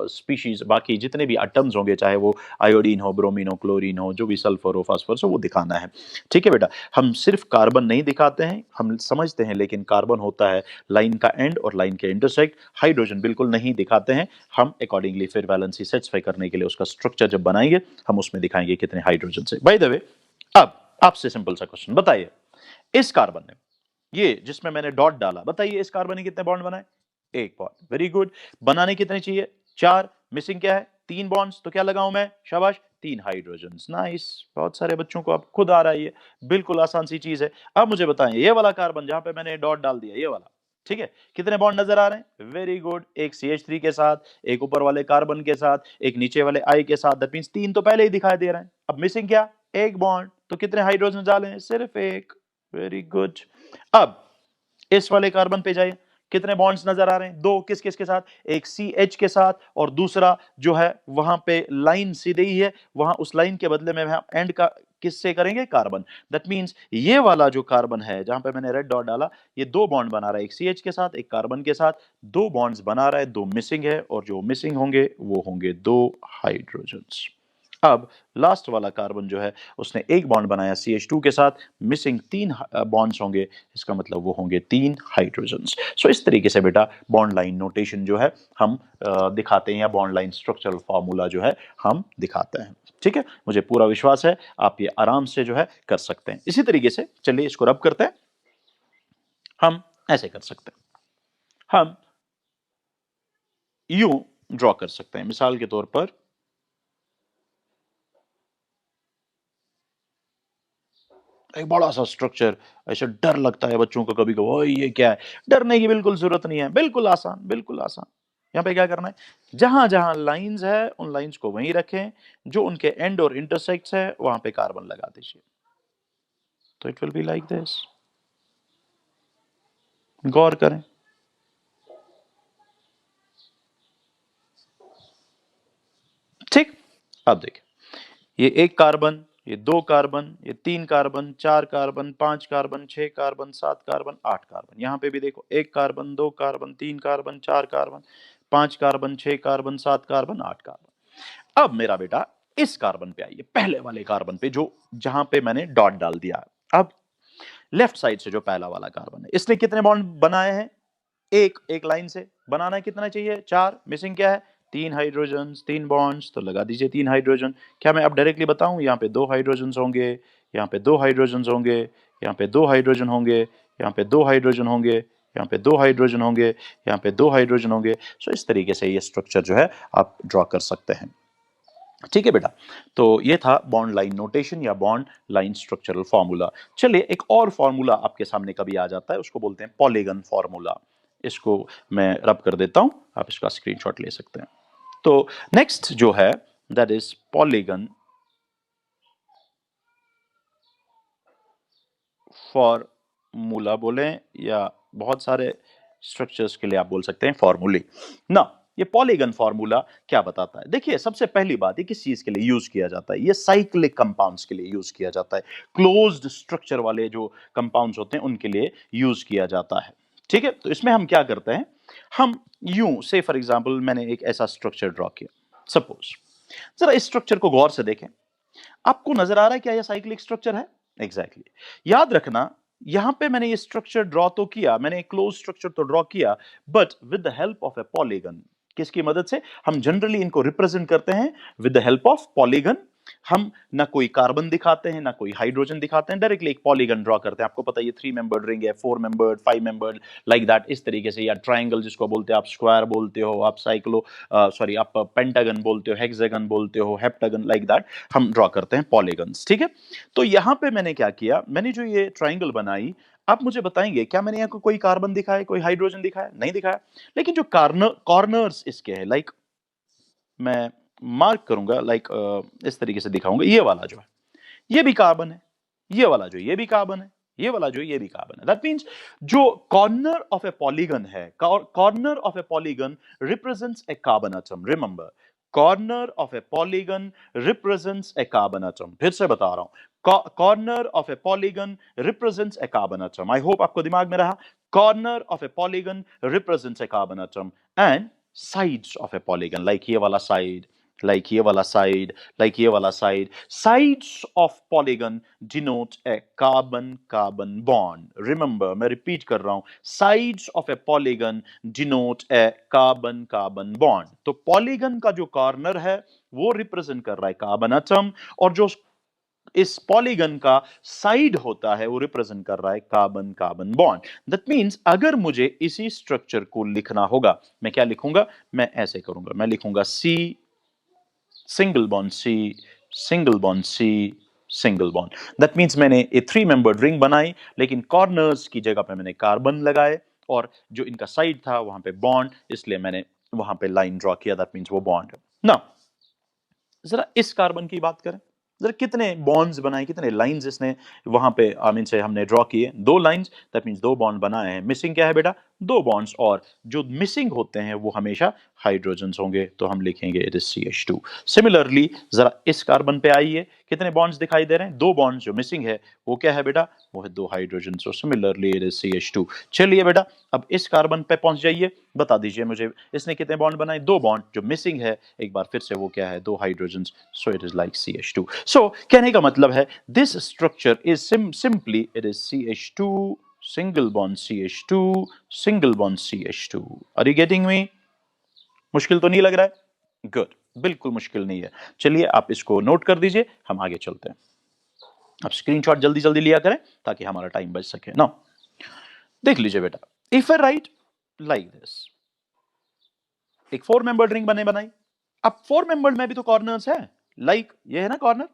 स्पीशीज, बाकी जितने भी एटम्स होंगे, चाहे वो आयोडीन हो, ब्रोमीन हो, क्लोरीन हो, जो भी सल्फर हो, फास्फोरस हो, वो दिखाना है। ठीक है बेटा, हम सिर्फ कार्बन नहीं दिखाते हैं, हम समझते हैं, लेकिन कार्बन होता है लाइन का एंड और लाइन के इंटरसेक्ट। हाइड्रोजन बिल्कुल नहीं दिखाते हैं, हम अकॉर्डिंगली फिर वैलेंसी सेटिस्फाई करने के लिए उसका स्ट्रक्चर जब बनाएंगे हम उसमें दिखाएंगे कितने हाइड्रोजन से। बाय द वे, अब आपसे सिंपल सा क्वेश्चन, बताइए इस कार्बन ने, ये जिसमें मैंने डॉट डाला, बताइए इस कार्बन ने कितने बॉन्ड बनाए? एक बॉन्ड। Very good. बनाने कितने चाहिए? चार। मिसिंग क्या है? तीन बॉन्ड्स। तो क्या लगाऊं मैं? शाबाश, तीन हाइड्रोजन। नाइस, बहुत सारे बच्चों को अब खुद आ रहा है, ये बिल्कुल आसान सी चीज है। अब मुझे बताएं, ये वाला कार्बन जहां पे मैंने डॉट डाल दिया, ये वाला, ठीक है, कितने बॉन्ड नजर आ रहे हैं? वेरी गुड, एक CH3 के साथ, एक ऊपर वाले कार्बन के साथ, एक नीचे वाले I के साथ। दैट मींस तीन तो पहले ही दिखाई दे रहे हैं। अब मिसिंग क्या? एक बॉन्ड। तो कितने हाइड्रोजन डाले हैं? सिर्फ एक। Very good. अब इस वाले कार्बन पे जाइए, कितने बॉन्ड्स नजर आ रहे हैं? दो। किस किस के साथ? एक CH के साथ, और दूसरा जो है वहां पे लाइन सीधी ही है, वहां उस लाइन के बदले में हम एंड का किससे करेंगे? कार्बन। दैट मीन्स ये वाला जो कार्बन है जहां पे मैंने रेड डॉट डाला, ये दो बॉन्ड बना रहा है, एक CH के साथ एक कार्बन के साथ, दो बॉन्ड्स बना रहा है, दो मिसिंग है, और जो मिसिंग होंगे वो होंगे दो हाइड्रोजन्स। अब लास्ट वाला कार्बन जो है उसने एक बॉन्ड बनाया CH2 के साथ, मिसिंग तीन बॉन्ड्स होंगे, इसका मतलब वो होंगे तीन हाइड्रोजन्स। सो इस तरीके से बेटा बॉन्ड लाइन नोटेशन जो है हम दिखाते हैं, या बॉन्ड लाइन स्ट्रक्चरल फॉर्मूला जो है हम दिखाते हैं। ठीक है, मुझे पूरा विश्वास है आप ये आराम से जो है कर सकते हैं। इसी तरीके से चलिए इसको रब करते हैं। हम ऐसे कर सकते हैं, हम यूं ड्रॉ कर सकते हैं, मिसाल के तौर पर एक बड़ा सा स्ट्रक्चर, ऐसे डर लगता है बच्चों को कभी कभी, ओए ये क्या है? डरने की बिल्कुल जरूरत नहीं है, बिल्कुल आसान, बिल्कुल आसान। यहाँ पे क्या करना है, जहां जहां लाइंस है उन लाइंस को वहीं रखें, जो उनके एंड और इंटरसेक्ट्स है वहां पे कार्बन लगा दीजिए। तो it will be like this. गौर करें, ठीक। अब देखिए, ये एक कार्बन, ये दो कार्बन, ये तीन कार्बन, चार कार्बन, पांच कार्बन, छह कार्बन, सात कार्बन, आठ कार्बन। यहां पे भी देखो, एक कार्बन, दो कार्बन, तीन कार्बन, चार कार्बन, पांच कार्बन, छह कार्बन, सात कार्बन, आठ कार्बन। अब मेरा बेटा इस कार्बन पे आइए, पहले वाले कार्बन पे, जो जहां पे मैंने डॉट डाल दिया। अब लेफ्ट साइड से जो पहला वाला कार्बन है, इसने कितने बॉन्ड बनाए हैं? एक एक लाइन से बनाना है, कितना चाहिए? चार। मिसिंग क्या है? तीन हाइड्रोजन, तीन बॉन्ड्स, तो लगा दीजिए तीन हाइड्रोजन। क्या मैं अब डायरेक्टली बताऊं, यहाँ पे दो हाइड्रोजन होंगे, यहाँ पे दो हाइड्रोजन होंगे, यहाँ पे दो हाइड्रोजन होंगे, यहाँ पे दो हाइड्रोजन होंगे, यहाँ पे दो हाइड्रोजन होंगे, यहाँ पे दो हाइड्रोजन होंगे। सो इस तरीके से ये स्ट्रक्चर जो है आप ड्रॉ कर सकते हैं। ठीक है बेटा, तो ये था बॉन्ड लाइन नोटेशन या बॉन्ड लाइन स्ट्रक्चरल फॉर्मूला। चलिए एक और फॉर्मूला आपके सामने कभी आ जाता है, उसको बोलते हैं पॉलीगन फॉर्मूला। इसको मैं रब कर देता हूं, आप इसका स्क्रीनशॉट ले सकते हैं। तो नेक्स्ट जो है दैट इज पॉलीगन फॉर्मूला बोलें, या बहुत सारे स्ट्रक्चर्स के लिए आप बोल सकते हैं फॉर्मूले ना। ये पॉलीगन फॉर्मूला क्या बताता है? देखिए, सबसे पहली बात, ये किस चीज के लिए यूज किया जाता है? ये साइक्लिक कंपाउंड्स के लिए यूज किया जाता है, क्लोज्ड स्ट्रक्चर वाले जो कंपाउंड्स होते हैं उनके लिए यूज किया जाता है। ठीक है, तो इसमें हम क्या करते हैं, हम यूं से फॉर एग्जांपल मैंने एक ऐसा स्ट्रक्चर ड्रॉ किया, सपोज। जरा इस स्ट्रक्चर को गौर से देखें, आपको नजर आ रहा है क्या यह साइक्लिक स्ट्रक्चर है? Exactly exactly. याद रखना, यहां पे मैंने ये स्ट्रक्चर ड्रॉ तो किया, मैंने एक क्लोज स्ट्रक्चर तो ड्रॉ किया, but with the help of A polygon. किसकी मदद से? हम जनरली इनको रिप्रेजेंट करते हैं with the help of polygon. हम ना कोई कार्बन दिखाते हैं ना कोई हाइड्रोजन दिखाते हैं, डायरेक्टली एक पॉलीगन ड्रॉ करते हैं। आपको पता है ये 3 मेंबर्ड रिंग है, 4 मेंबर्ड, 5 मेंबर्ड, लाइक दैट, इस तरीके से। या ट्रायंगल जिसको बोलते हैं, आप स्क्वायर बोलते हो, आप साइक्लो सॉरी आप पेंटागन बोलते हो, हेक्सागन बोलते हो, हेप्टागन, लाइक दैट हम ड्रॉ करते हैं पॉलीगन्स। ठीक है, तो यहां पे मैंने क्या किया, मैंने जो ये ट्रायंगल बनाई, आप मुझे बताएंगे क्या मैंने यहाँ कोई कार्बन दिखाया, कोई हाइड्रोजन दिखाया? नहीं दिखाया। लेकिन जो कॉर्नर्स इसके हैं, लाइक मैं मार्क करूंगा, लाइक इस तरीके से दिखाऊंगा, ये वाला जो है ये भी कार्बन है, ये वाला जो ये भी कार्बन है, ये वाला जो ये भी कार्बन है। दैट मींस जो कॉर्नर ऑफ ए पॉलीगन है, corner of A polygon represents A carbon atom. Remember, corner of A polygon represents A carbon atom. फिर से बता रहा हूं, corner of A polygon represents A carbon atom. I hope आपको दिमाग में रहा। Corner of A polygon represents A carbon atom, and sides of a polygon, like ये वाला side, like ये वाला side, like ये वाला side. Sides of polygon denote a carbon-carbon bond. Remember, मैं repeat कर रहा हूं, sides of a polygon denote a carbon-carbon bond. तो polygon का जो corner है वो represent कर रहा है carbon atom, और जो इस पॉलीगन का साइड होता है वो रिप्रेजेंट कर रहा है carbon carbon bond. That means अगर मुझे इसी स्ट्रक्चर को लिखना होगा, मैं क्या लिखूंगा? मैं ऐसे करूंगा, मैं लिखूंगा C single bond, C single bond, C single bond. That means मैंने ए 3 मेंबर्ड रिंग बनाई, लेकिन कॉर्नर्स की जगह पे मैंने कार्बन लगाए, और जो इनका साइड था वहां पे बॉन्ड, इसलिए मैंने वहां पे लाइन ड्रॉ किया। दैट मींस वो बॉन्ड है ना। जरा इस कार्बन की बात करें, जरा कितने बॉन्ड्स बनाए, कितने लाइंस इसने वहां पे आमीन से हमने ड्रॉ किए? 2 लाइंस। दैट मींस 2 बॉन्ड बनाए हैं। मिसिंग क्या है बेटा? दो बॉन्ड्स, और जो मिसिंग होते हैं वो हमेशा हाइड्रोजन्स होंगे, तो हम लिखेंगे इट इज CH2। सिमिलरली जरा इस कार्बन पे आइए, कितने बॉन्ड्स दिखाई दे रहे हैं? दो बॉन्ड्स, जो मिसिंग है वो क्या है बेटा? वो है दो hydrogen, so similarly it is CH2। चलिए बेटा अब इस कार्बन पे पहुंच जाइए, बता दीजिए मुझे इसने कितने बॉन्ड बनाए? दो बॉन्ड, जो मिसिंग है एक बार फिर से वो क्या है? दो hydrogen, so it is like CH2। सो कहने का मतलब है this structure is simply it is CH2 single bond CH2 single bond CH2। are you getting me? मुश्किल तो नहीं लग रहा है? गुड, बिल्कुल मुश्किल नहीं है। चलिए आप इसको नोट कर दीजिए, हम आगे चलते हैं। आप स्क्रीनशॉट जल्दी जल्दी लिया करें ताकि हमारा टाइम बच सके ना। देख लीजिए बेटा, if I write like this, एक फोर मेंबर्ड रिंग बने बनाई। अब फोर मेंबर्ड में भी तो कॉर्नर्स है, लाइक ये है ना कॉर्नर,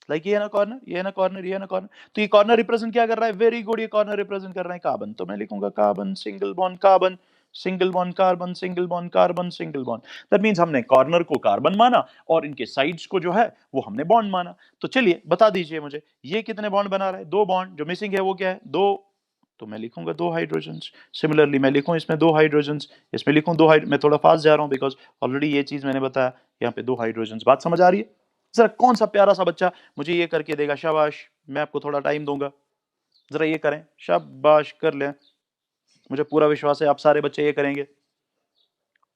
लाइक ये है ना कॉर्नर, ये है ना कॉर्नर, ये है ना कॉर्नर। तो ये कॉर्नर रिप्रेजेंट क्या कर रहा है? वेरी गुड, ये कॉर्नर रिप्रेजेंट कर रहा है कार्बन। तो मैं लिखूंगा carbon single bond carbon, single bond carbon, single bond carbon, single bond. That means हमने कॉर्नर को कार्बन माना और इनके साइड्स को जो है वो हमने बॉन्ड माना। तो चलिए बता दीजिए मुझे ये कितने बॉन्ड बना रहा है? दो बॉन्ड। जो मिसिंग है वो क्या है? दो, तो मैं लिखूंगा दो हाइड्रोजन्स। सिमिलरली मैं लिखूं इसमें दो हाइड्रोजन्स, इसमें लिखूं दो मैं थोड़ा फास्ट जा रहा हूं बिकॉज ऑलरेडी ये चीज मैंने बताया, यहाँ पे दो हाइड्रोजन्स। बात समझ आ रही है? जरा कौन सा प्यारा सा बच्चा मुझे ये करके देगा? शाबाश, मैं आपको थोड़ा टाइम दूंगा, जरा ये करें, शाबाश कर लें, मुझे पूरा विश्वास है आप सारे बच्चे ये करेंगे।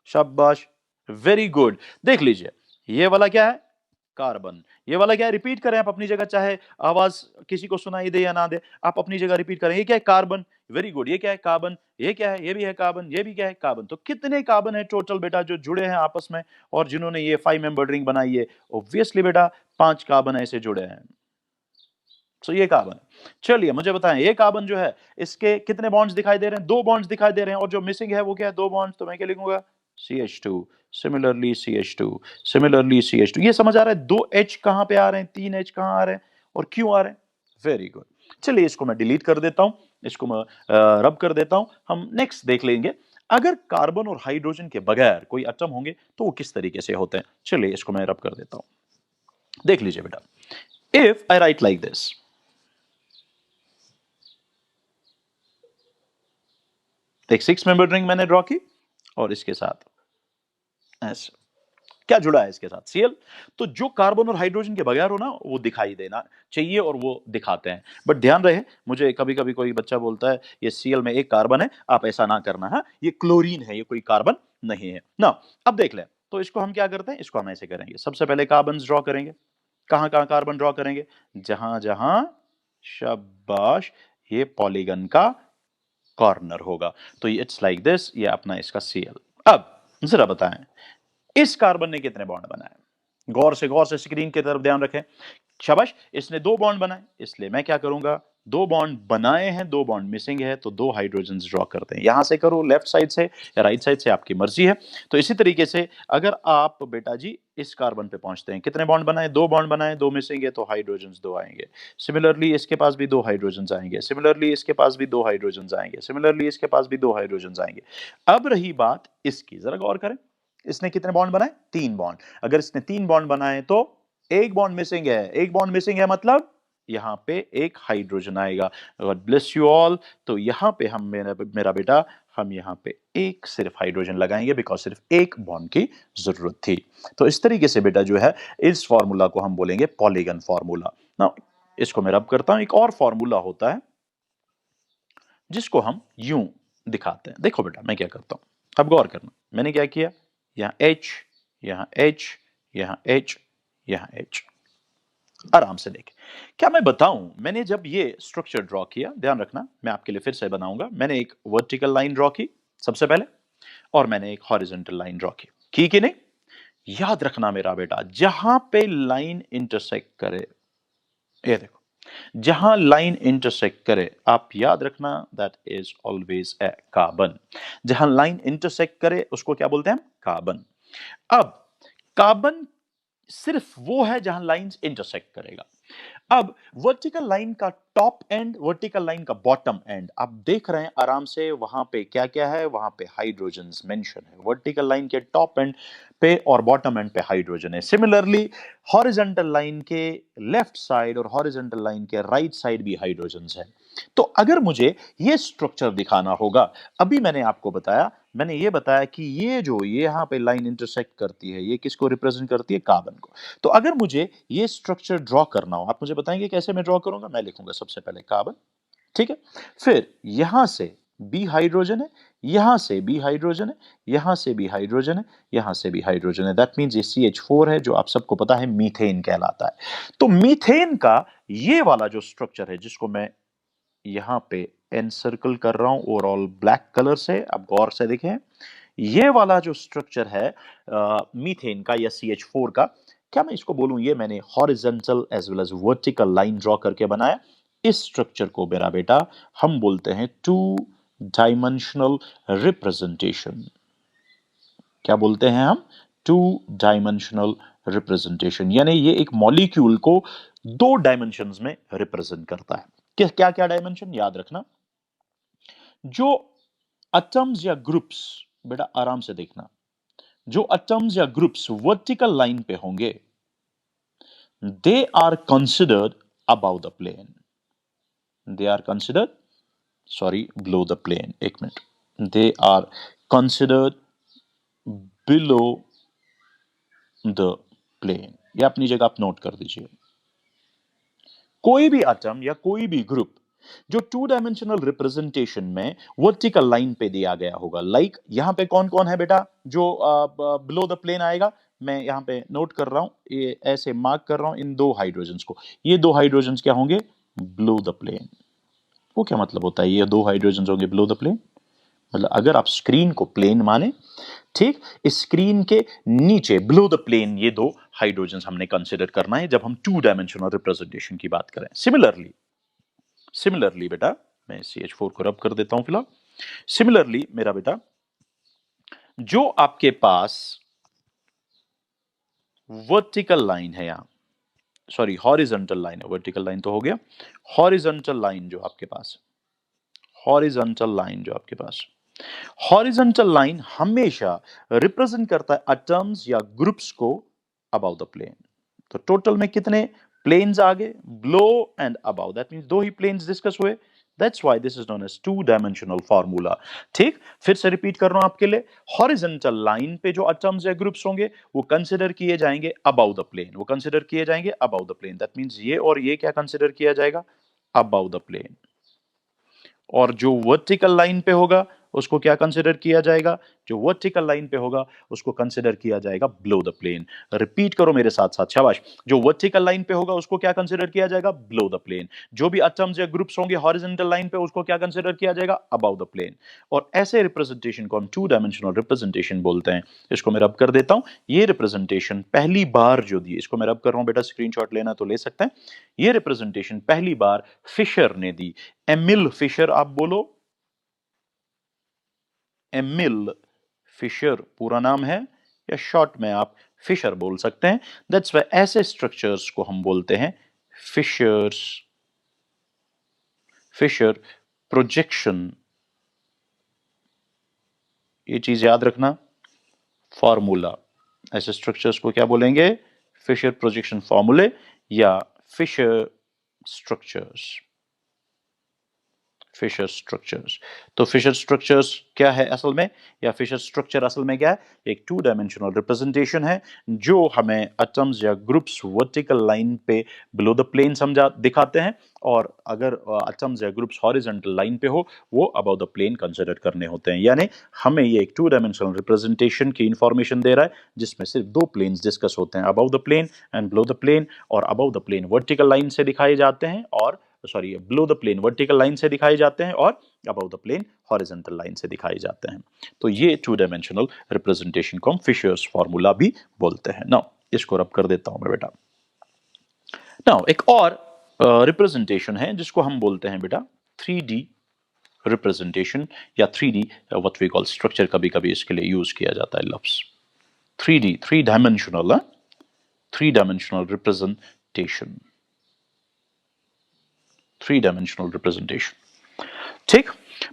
शाबाश, वेरी गुड। देख लीजिए ये वाला क्या है? कार्बन। ये वाला क्या है? रिपीट करें आप अपनी जगह, चाहे आवाज किसी को सुनाई दे या ना दे, आप अपनी जगह रिपीट करें। ये क्या है? कार्बन। Very good. ये क्या है? कार्बन। ये क्या है? ये भी है कार्बन। ये भी क्या है? कार्बन। तो कितने कार्बन है टोटल बेटा जो जुड़े हैं आपस में और जिन्होंने ये 5 मेंबर्ड रिंग बनाई है? ऑब्वियसली बेटा 5 कार्बन ऐसे जुड़े हैं। सो ये कार्बन। चलिए मुझे बताएं, ये कार्बन जो है इसके कितने बॉन्ड्स दिखाई दे रहे हैं? दो बॉन्ड्स दिखाई दे रहे हैं, और जो मिसिंग है वो क्या है? दो बॉन्ड्स। तो मैं क्या लिखूंगा? CH2। Similarly CH2, similarly CH2। ये समझ आ रहा है दो H कहां पे आ रहे हैं, तीन H कहां आ रहे हैं और क्यों आ रहे हैं? Very good. चलिए इसको मैं डिलीट कर देता हूं, इसको मैं रब कर देता हूं। हम नेक्स्ट देख लेंगे, अगर कार्बन और हाइड्रोजन के बगैर कोई एटम होंगे तो वो किस तरीके से होते हैं। चलिए इसको मैं रब कर देता हूं। देख लीजिए बेटा, if I write like this, एक 6 मेंबर्ड रिंग मैंने ड्रॉ की और इसके साथ ऐसे क्या जुड़ा है इसके साथ? Cl। तो जो कार्बन और हाइड्रोजन के बगैर हो ना वो दिखाई देना चाहिए और वो दिखाते हैं। बट ध्यान रहे, मुझे कभी कभी कोई बच्चा बोलता है ये Cl में एक कार्बन है, आप ऐसा ना करना है, ये क्लोरीन है, ये कोई कार्बन नहीं है ना। अब देख लें, तो इसको हम क्या करते हैं, इसको हम ऐसे करेंगे, सबसे पहले कार्बन ड्रॉ करेंगे। कहां कहां कार्बन ड्रॉ करेंगे? जहां जहां, शाबाश, ये पॉलीगन का कॉर्नर होगा। तो इट्स लाइक दिस, ये अपना इसका Cl। अब जरा बताएं इस कार्बन ने कितने बॉन्ड बनाए? गौर से स्क्रीन की तरफ ध्यान रखें। शाबाश, इसने दो बॉन्ड बनाए, इसलिए मैं क्या करूंगा? दो बॉन्ड बनाए हैं, दो बॉन्ड मिसिंग है, तो दो हाइड्रोजन ड्रॉ करते हैं। यहां से करो, लेफ्ट साइड से या राइट साइड से, आपकी मर्जी है। तो इसी तरीके से अगर आप बेटा जी इस कार्बन पे पहुंचते हैं, कितने बॉन्ड बनाए? दो बॉन्ड बनाए, दो मिसिंग है, तो हाइड्रोजन दो आएंगे। सिमिलरली इसके पास भी दो हाइड्रोजन आएंगे, सिमिलरली इसके पास भी दो हाइड्रोजन आएंगे, सिमिलरली इसके पास भी दो हाइड्रोजन आएंगे। अब रही बात इसकी, जरा गौर करें, इसने कितने बॉन्ड बनाए? तीन बॉन्ड। अगर इसने तीन बॉन्ड बनाए तो एक बॉन्ड मिसिंग है, एक बॉन्ड मिसिंग है मतलब यहां पे एक हाइड्रोजन आएगा। God bless you all. तो यहां पे हम मेरा बेटा हम यहां पे एक सिर्फ हाइड्रोजन लगाएंगे बिकॉज सिर्फ एक बॉन्ड की जरूरत थी। तो इस तरीके से बेटा जो है इस फॉर्मूला को हम बोलेंगे पॉलीगन फॉर्मूला। ना इसको मैं रब करता हूं। एक और फॉर्मूला होता है जिसको हम यूं दिखाते हैं। देखो बेटा मैं क्या करता हूं, अब गौर करना, मैंने क्या किया, यहाँ H, यहाँ H, यहाँ H, यहाँ H, आराम से देखें। क्या मैं बताऊं, मैंने जब ये स्ट्रक्चर ड्रॉ किया, ध्यान रखना मैं आपके लिए फिर से बनाऊंगा, मैंने एक वर्टिकल लाइन ड्रॉ की सबसे पहले और मैंने एक हॉरिजॉन्टल लाइन ड्रॉ की कि नहीं? याद रखना मेरा बेटा, जहां पे लाइन इंटरसेक्ट करे, ये देखो, जहां लाइन इंटरसेक्ट करे, आप याद रखना that is always a carbon. जहां लाइन इंटरसेक्ट करे उसको क्या बोलते हैं? कार्बन। अब कार्बन सिर्फ वो है जहां लाइंस इंटरसेक्ट करेगा। अब वर्टिकल लाइन का टॉप एंड, वर्टिकल लाइन का बॉटम एंड आप देख रहे हैं आराम से, वहां पे क्या क्या है, वहां पे हाइड्रोजन्स मेंशन है। वर्टिकल लाइन के टॉप एंड पे और बॉटम एंड पे हाइड्रोजन है। सिमिलरली हॉरिजॉन्टल लाइन के लेफ्ट साइड और हॉरिजॉन्टल लाइन के राइट साइड भी हाइड्रोजन्स है। तो अगर मुझे ये स्ट्रक्चर दिखाना होगा, अभी मैंने आपको बताया, मैंने ये बताया कि ये जो ये यहां पे लाइन इंटरसेक्ट करती है, ये किसको रिप्रेजेंट करती है, कार्बन को। तो अगर मुझे ये स्ट्रक्चर ड्रॉ करना हो, आप मुझे बताएंगे कैसे मैं ड्रॉ करूंगा। मैं लिखूंगा सबसे पहले कार्बन, ठीक है, फिर यहां से बी हाइड्रोजन है, यहां से बी हाइड्रोजन है, यहां से भी हाइड्रोजन है, यहां से भी हाइड्रोजन है। दैट मींस ये CH4 है, जो आप सबको पता है मीथेन कहलाता है। तो मीथेन का ये वाला जो स्ट्रक्चर है, जिसको मैं यहां पे एन सर्कल कर रहा हूं ओवरऑल ब्लैक कलर से, आप गौर से देखें, ये वाला जो स्ट्रक्चर है मीथेन का या CH4 का, क्या मैं इसको बोलूं, ये मैंने horizontal as well as vertical line draw करके बनाया। इस स्ट्रक्चर को मेरा बेटा हम बोलते हैं टू डायमेंशनल रिप्रेजेंटेशन। क्या बोलते हैं हम? टू डायमेंशनल रिप्रेजेंटेशन, यानी ये एक मॉलिक्यूल को दो डायमेंशंस में रिप्रेजेंट करता है। क्या क्या डायमेंशन याद रखना, जो एटम्स या ग्रुप्स, बेटा आराम से देखना, जो एटम्स या ग्रुप्स वर्टिकल लाइन पे होंगे, they are considered above the plane, they are considered, sorry below the plane, एक minute, they are considered below the plane. ये अपनी जगह आप नोट कर दीजिए। कोई भी एटम या कोई भी ग्रुप जो टू डायमेंशनल रिप्रेजेंटेशन में वर्टिकल लाइन पे दिया गया होगा, लाइक यहां पे कौन कौन है बेटा जो बिलो द प्लेन आएगा, मैं यहां पे नोट कर रहा हूं, ये ऐसे मार्क कर रहा हूं इन दो हाइड्रोजन्स को। ये दो हाइड्रोजन्स क्या होंगे? Below the plane. वो क्या मतलब होता है, ये दो हाइड्रोजन्स होंगे बिलो द प्लेन? मतलब अगर आप स्क्रीन को प्लेन माने, ठीक, इस स्क्रीन के नीचे बिलो द प्लेन ये दो हाइड्रोजन्स हमने कंसीडर करना है जब हम टू डायमेंशनल रिप्रेजेंटेशन की बात करें। सिमिलरली बेटा, मैं CH4 को रब कर देता हूं फिलहाल। सिमिलरली मेरा बेटा, जो आपके पास वर्टिकल लाइन है यहां, सॉरी हॉरिजॉन्टल लाइन है, वर्टिकल लाइन तो हो गया, हॉरिजॉन्टल लाइन जो आपके पास, हॉरिजॉन्टल लाइन जो आपके पास, हॉरिजॉन्टल लाइन हमेशा रिप्रेजेंट करता है एटम्स या ग्रुप्स को अबाउ द प्लेन। तो टोटल में कितने प्लेन्स आ गए? Below and above, that means दो ही प्लेन्स डिस्कस हुए। That's why this is known as two dimensional formula. ठीक, फिर से रिपीट कर रहा हूं आपके लिए, हॉरिजॉन्टल लाइन पे जो एटम्स या ग्रुप्स होंगे वो कंसीडर किए जाएंगे अबाउ द प्लेन, वो कंसीडर किए जाएंगे above the plane. That means ये और ये क्या कंसीडर किया जाएगा? Above the plane. और जो वर्टिकल लाइन पे होगा उसको क्या कंसिडर किया जाएगा? जो वर्टिकल लाइन पे होगा उसको कंसिडर किया जाएगा बिलो द प्लेन। रिपीट करो मेरे साथ साथ, शाबाश। जो वर्टिकल लाइन पे होगा उसको क्या कंसिडर किया जाएगा? Below the plane. जो भी एटम्स या ग्रुप्स होंगे हॉरिजॉन्टल लाइन पे उसको क्या कंसिडर किया जाएगा? Above the plane. और ऐसे रिप्रेजेंटेशन को हम टू डायमेंशनल रिप्रेजेंटेशन बोलते हैं। इसको मैं रब कर देता हूं। ये रिप्रेजेंटेशन पहली बार जो दी, इसको मैं रब कर रहा हूं बेटा, स्क्रीनशॉट लेना तो ले सकते हैं। ये रिप्रेजेंटेशन पहली बार फिशर ने दी। एमिल फिशर, आप बोलो, एमिल फिशर पूरा नाम है, या शॉर्ट में आप फिशर बोल सकते हैं। दैट्स वाई ऐसे स्ट्रक्चर्स को हम बोलते हैं फिशर्स, फिशर प्रोजेक्शन। ये चीज याद रखना, फॉर्मूला, ऐसे स्ट्रक्चर्स को क्या बोलेंगे? फिशर प्रोजेक्शन फॉर्मूले या फिशर स्ट्रक्चर्स, फिशर स्ट्रक्चर्स। तो फिशर स्ट्रक्चर्स क्या है असल में, या फिशर स्ट्रक्चर असल में क्या है? एक टू डायमेंशनल रिप्रेजेंटेशन है जो हमें एटम्स या ग्रुप्स वर्टिकल लाइन पे बिलो द प्लेन समझा दिखाते हैं, और अगर एटम्स या ग्रुप्स हॉरिजॉन्टल लाइन पे हो वो अबाउ द प्लेन कंसीडर करने होते हैं। यानी हमें ये एक टू डायमेंशनल रिप्रेजेंटेशन की इंफॉर्मेशन दे रहा है जिसमें सिर्फ दो प्लेन्स डिस्कस होते हैं, above the plane and below the plane. और above the plane vertical line से दिखाए जाते हैं, और sorry below the plane vertical line से दिखाए जाते हैं, और above the plane horizontal line से दिखाए जाते हैं। तो ये टू डायमेंशनल रिप्रेजेंटेशन को हम फिशर्स फार्मूला भी बोलते हैं। नाउ इसको रब कर देता हूं मैं बेटा। नाउ एक और रिप्रेजेंटेशन है जिसको हम बोलते हैं बेटा 3D रिप्रेजेंटेशन, या 3D what we call structure, कभी कभी इसके लिए यूज किया जाता है लफ्ज 3D, three dimensional. Three dimensional representation, three dimensional representation. ठीक,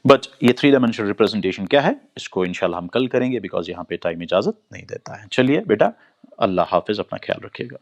बट ये थ्री डायमेंशनल रिप्रेजेंटेशन क्या है, इसको इंशाल्लाह हम कल करेंगे, बिकॉज यहाँ पे टाइम इजाजत नहीं देता है। चलिए बेटा, अल्लाह हाफिज, अपना ख्याल रखिएगा।